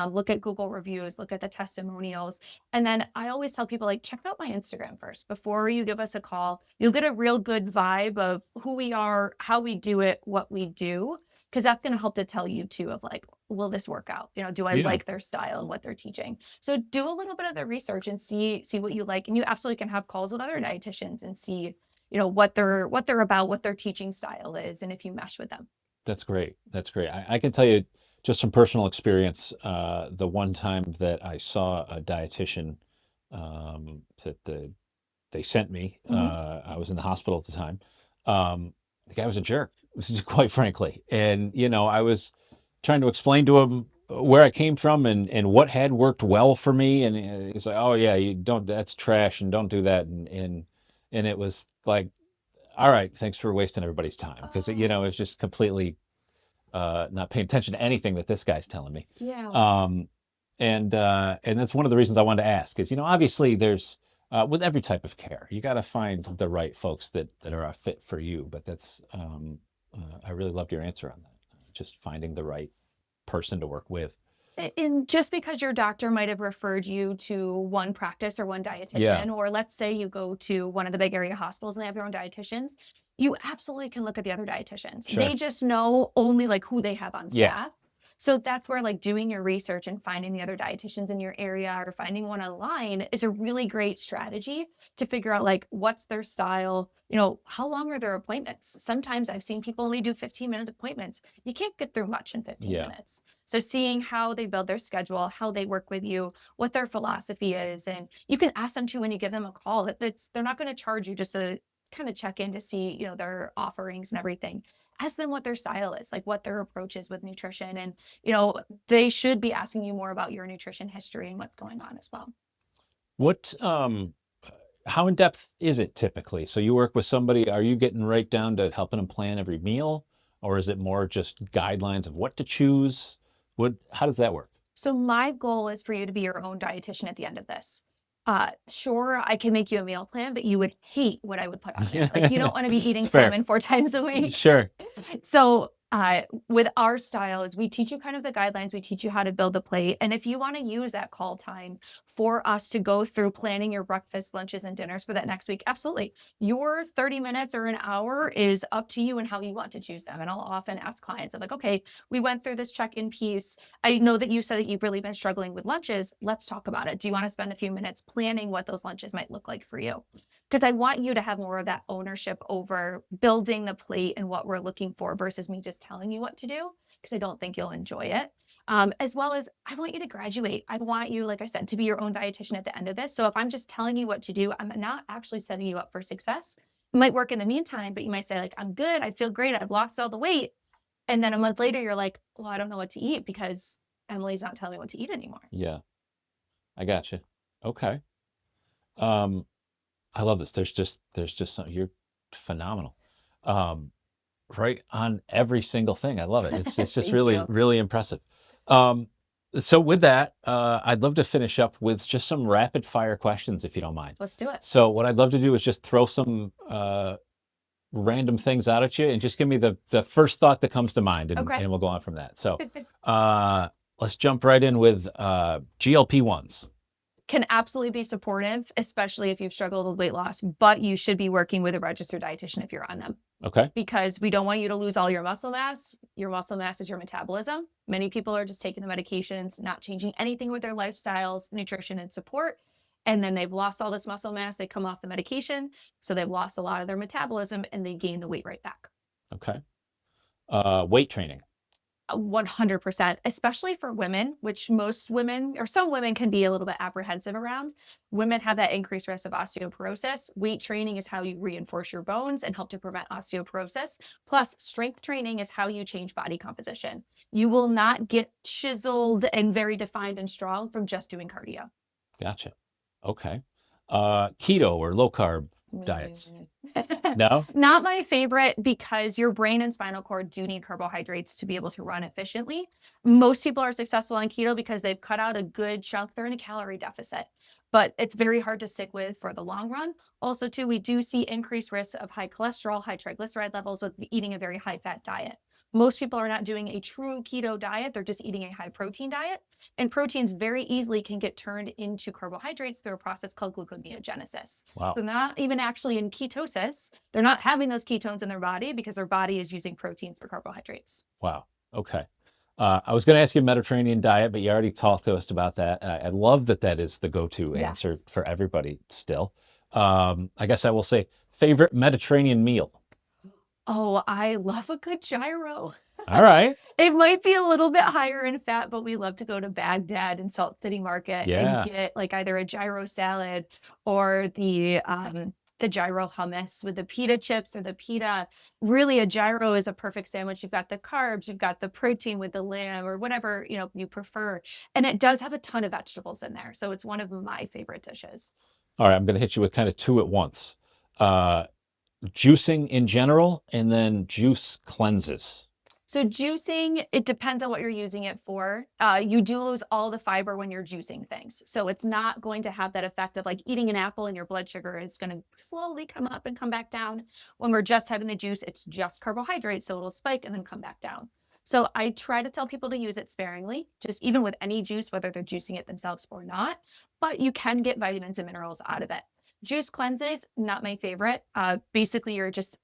Speaker 6: look at Google reviews, look at the testimonials. And then I always tell people, check out my Instagram first before you give us a call. You'll get a real good vibe of who we are, how we do it, what we do, because that's going to help to tell you too of will this work out? Do I like their style and what they're teaching? So do a little bit of the research and see what you like. And you absolutely can have calls with other dietitians and see, what they're about, what their teaching style is, and if you mesh with them.
Speaker 3: That's great. That's great. I can tell you just from personal experience, the one time that I saw a dietitian that they sent me, I was in the hospital at the time. The guy was a jerk, quite frankly. And, I was trying to explain to him where I came from and what had worked well for me. And he's like, oh yeah, that's trash and don't do that. And it was like, all right, thanks for wasting everybody's time. Because, it's just completely not paying attention to anything that this guy's telling me.
Speaker 6: Yeah.
Speaker 3: And that's one of the reasons I wanted to ask is, obviously there's, with every type of care, you got to find the right folks that are a fit for you. But that's, I really loved your answer on that. Just finding the right person to work with.
Speaker 6: And just because your doctor might have referred you to one practice or one dietitian, or let's say you go to one of the big area hospitals and they have their own dietitians, you absolutely can look at the other dietitians.
Speaker 3: Sure.
Speaker 6: They just know only who they have on staff. So that's where like doing your research and finding the other dietitians in your area or finding one online is a really great strategy to figure out like what's their style, how long are their appointments? Sometimes I've seen people only do 15-minute appointments. You can't get through much in 15
Speaker 3: Yeah.
Speaker 6: minutes. So seeing how they build their schedule, how they work with you, what their philosophy is, and you can ask them to when you give them a call. They're not going to charge you just to kind of check in to see, their offerings and everything. Ask them what their style is, like what their approach is with nutrition. And, they should be asking you more about your nutrition history and what's going on as well.
Speaker 3: What, how in depth is it typically? So you work with somebody, are you getting right down to helping them plan every meal? Or is it more just guidelines of what to choose? How does that work?
Speaker 6: So my goal is for you to be your own dietitian at the end of this. Sure, I can make you a meal plan, but you would hate what I would put on there. Like you don't want to be eating
Speaker 3: It's fair.
Speaker 6: salmon 4 times a week.
Speaker 3: Sure.
Speaker 6: So with our style is we teach you kind of the guidelines, we teach you how to build a plate. And if you want to use that call time for us to go through planning your breakfast, lunches, and dinners for that next week, absolutely. Your 30 minutes or an hour is up to you and how you want to choose them. And I'll often ask clients, I'm like, okay, we went through this check-in piece. I know that you said that you've really been struggling with lunches. Let's talk about it. Do you want to spend a few minutes planning what those lunches might look like for you? Because I want you to have more of that ownership over building the plate and what we're looking for versus me just telling you what to do, because I don't think you'll enjoy it. As well as I want you to graduate. I want you, like I said, to be your own dietitian at the end of this. So if I'm just telling you what to do, I'm not actually setting you up for success. It might work in the meantime, but you might say like, I'm good. I feel great. I've lost all the weight. And then a month later, you're like, well, I don't know what to eat because Emily's not telling me what to eat anymore.
Speaker 3: Yeah, I got you. Okay. I love this. There's just something, you're phenomenal. Right on every single thing. I love it. It's just
Speaker 6: Thank
Speaker 3: really,
Speaker 6: you.
Speaker 3: really impressive. So with that, I'd love to finish up with just some rapid fire questions, if you don't mind.
Speaker 6: Let's do it.
Speaker 3: So what I'd love to do is just throw some random things out at you and just give me the first thought that comes to mind, and,
Speaker 6: Okay.
Speaker 3: and we'll go on from that. So let's jump right in with GLP-1s.
Speaker 6: Can absolutely be supportive, especially if you've struggled with weight loss, but you should be working with a registered dietitian if you're on them.
Speaker 3: Okay.
Speaker 6: Because we don't want you to lose all your muscle mass. Your muscle mass is your metabolism. Many people are just taking the medications, not changing anything with their lifestyles, nutrition, and support. And then they've lost all this muscle mass. They come off the medication. So they've lost a lot of their metabolism and they gain the weight right back.
Speaker 3: Okay. Weight training.
Speaker 6: 100%, especially for women, which most women or some women can be a little bit apprehensive around. Women have that increased risk of osteoporosis. Weight training is how you reinforce your bones and help to prevent osteoporosis. Plus, strength training is how you change body composition. You will not get chiseled and very defined and strong from just doing cardio.
Speaker 3: Gotcha. Okay. Keto or low carb diets. No?
Speaker 6: Not my favorite, because your brain and spinal cord do need carbohydrates to be able to run efficiently. Most people are successful on keto because they've cut out a good chunk. They're in a calorie deficit, but it's very hard to stick with for the long run. Also, too, we do see increased risk of high cholesterol, high triglyceride levels with eating a very high fat diet. Most people are not doing a true keto diet. They're just eating a high protein diet. And proteins very easily can get turned into carbohydrates through a process called gluconeogenesis.
Speaker 3: Wow.
Speaker 6: So they're not even actually in ketosis. They're not having those ketones in their body because their body is using proteins for carbohydrates.
Speaker 3: Wow. Okay. I was going to ask you a Mediterranean diet, but you already talked to us about that. I love that is the go-to answer
Speaker 6: Yes.
Speaker 3: for everybody still. I guess I will say favorite Mediterranean meal.
Speaker 6: Oh, I love a good gyro.
Speaker 3: All right.
Speaker 6: It might be a little bit higher in fat, but we love to go to Baghdad and Salt City Market
Speaker 3: Yeah.
Speaker 6: and get like either a gyro salad or the gyro hummus with the pita chips or the pita. Really, a gyro is a perfect sandwich. You've got the carbs, you've got the protein with the lamb or whatever you prefer, and it does have a ton of vegetables in there. So it's one of my favorite dishes.
Speaker 3: All right. I'm going to hit you with kind of two at once. Juicing in general, and then juice cleanses.
Speaker 6: So juicing, it depends on what you're using it for. You do lose all the fiber when you're juicing things. So it's not going to have that effect of like eating an apple and your blood sugar is going to slowly come up and come back down. When we're just having the juice, it's just carbohydrates. So it'll spike and then come back down. So I try to tell people to use it sparingly, just even with any juice, whether they're juicing it themselves or not, but you can get vitamins and minerals out of it. Juice cleanses, not my favorite. Basically, you're just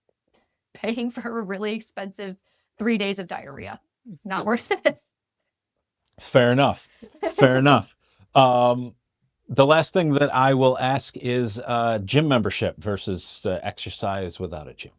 Speaker 6: paying for a really expensive 3 days of diarrhea. Not worth it.
Speaker 3: Fair enough. Fair enough. The last thing that I will ask is gym membership versus exercise without a gym.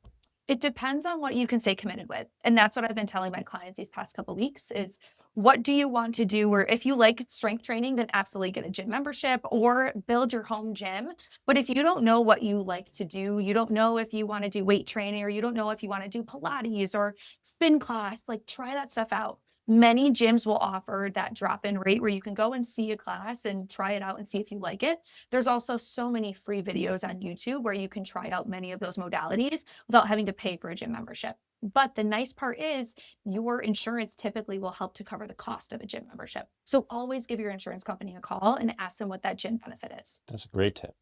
Speaker 6: It depends on what you can stay committed with. And that's what I've been telling my clients these past couple weeks is what do you want to do? Or if you like strength training, then absolutely get a gym membership or build your home gym. But if you don't know what you like to do, you don't know if you want to do weight training or you don't know if you want to do Pilates or spin class, like try that stuff out. Many gyms will offer that drop-in rate where you can go and see a class and try it out and see if you like it. There's also so many free videos on YouTube where you can try out many of those modalities without having to pay for a gym membership. But the nice part is your insurance typically will help to cover the cost of a gym membership. So always give your insurance company a call and ask them what that gym benefit is.
Speaker 3: That's a great tip.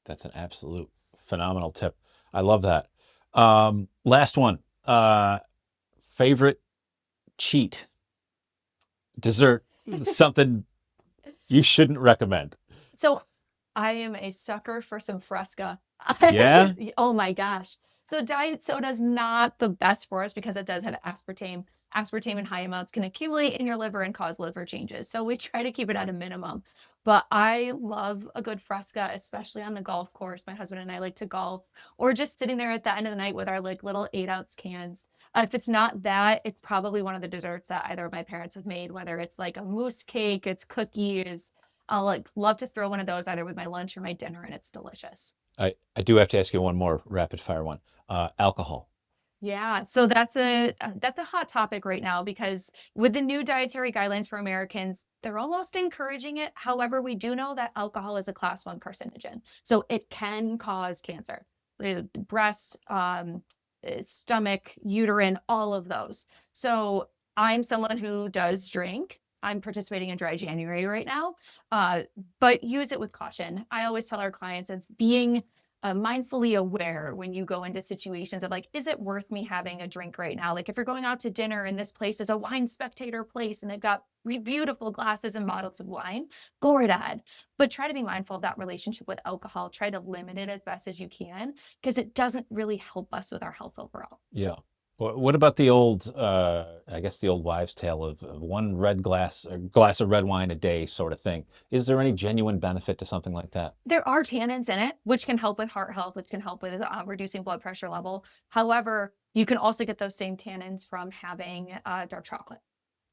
Speaker 3: That's an absolute phenomenal tip. I love that. Last one. Favorite cheat, dessert, something you shouldn't recommend.
Speaker 6: So I am a sucker for some Fresca.
Speaker 3: Yeah?
Speaker 6: Oh my gosh. So diet soda is not the best for us because it does have aspartame. Aspartame in high amounts can accumulate in your liver and cause liver changes. So we try to keep it at a minimum. But I love a good Fresca, especially on the golf course. My husband and I like to golf or just sitting there at the end of the night with our like little 8-ounce cans. If it's not that, it's probably one of the desserts that either of my parents have made, whether it's like a mousse cake, it's cookies. I'll like love to throw one of those either with my lunch or my dinner, and it's delicious.
Speaker 3: I do have to ask you one more rapid fire one. Alcohol.
Speaker 6: Yeah, so that's a hot topic right now because with the new dietary guidelines for Americans, they're almost encouraging it. However, we do know that alcohol is a class 1 carcinogen, so it can cause cancer, breast, stomach, uterine, all of those. So I'm someone who does drink. I'm participating in dry January right now, but use it with caution. I always tell our clients of being mindfully aware when you go into situations of like, is it worth me having a drink right now? Like if you're going out to dinner and this place is a wine spectator place and they've got beautiful glasses and bottles of wine, go right ahead. But try to be mindful of that relationship with alcohol. Try to limit it as best as you can because it doesn't really help us with our health overall.
Speaker 3: Yeah. What about the old, I guess the old wives' tale of one red glass, or glass of red wine a day sort of thing? Is there any genuine benefit to something like that?
Speaker 6: There are tannins in it, which can help with heart health, which can help with reducing blood pressure level. However, you can also get those same tannins from having dark chocolate.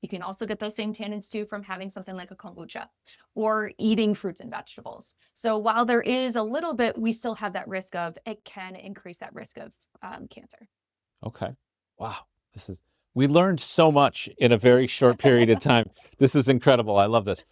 Speaker 6: You can also get those same tannins too from having something like a kombucha or eating fruits and vegetables. So while there is a little bit, we still have that risk of, it can increase that risk of cancer.
Speaker 3: Okay. Wow. We learned so much in a very short period of time. This is incredible. I love this.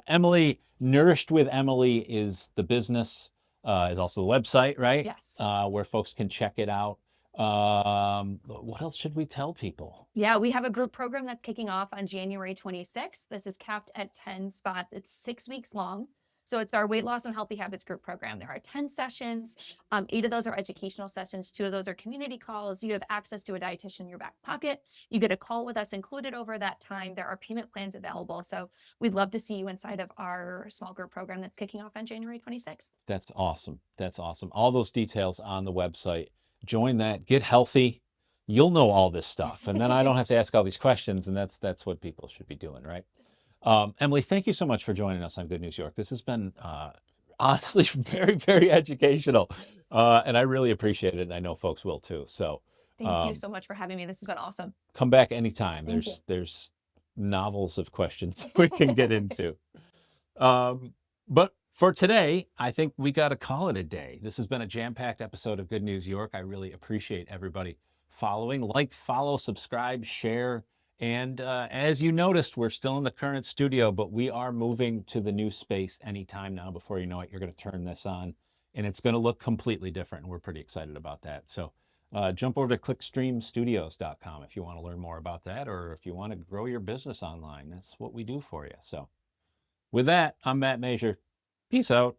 Speaker 3: Emily, Nourished with Emily is the business, is also the website, right?
Speaker 6: Yes.
Speaker 3: Where folks can check it out. What else should we tell people?
Speaker 6: Yeah, we have a group program that's kicking off on January 26th. This is capped at 10 spots. It's 6 weeks long. So it's our weight loss and healthy habits group program. There are 10 sessions. 8 of those are educational sessions. 2 of those are community calls. You have access to a dietitian in your back pocket. You get a call with us included over that time. There are payment plans available. So we'd love to see you inside of our small group program that's kicking off on January 26th.
Speaker 3: That's awesome. That's awesome. All those details on the website. Join that. Get healthy. You'll know all this stuff. And then I don't have to ask all these questions. And that's what people should be doing, right? Emily, thank you so much for joining us on Good News York. This has been honestly very, very educational. And I really appreciate it. And I know folks will too. So
Speaker 6: Thank you so much for having me. This has been awesome.
Speaker 3: come back anytime.
Speaker 6: Thank you.
Speaker 3: There's novels of questions we can get into. But for today, I think we got to call it a day. This has been a jam-packed episode of Good News York. I really appreciate everybody following. Like, follow, subscribe, share. And as you noticed, we're still in the current studio, but we are moving to the new space anytime now. Before you know it, you're going to turn this on, and it's going to look completely different. And we're pretty excited about that. So jump over to clickstreamstudios.com if you want to learn more about that, or if you want to grow your business online. That's what we do for you. So with that, I'm Matt Major. Peace out.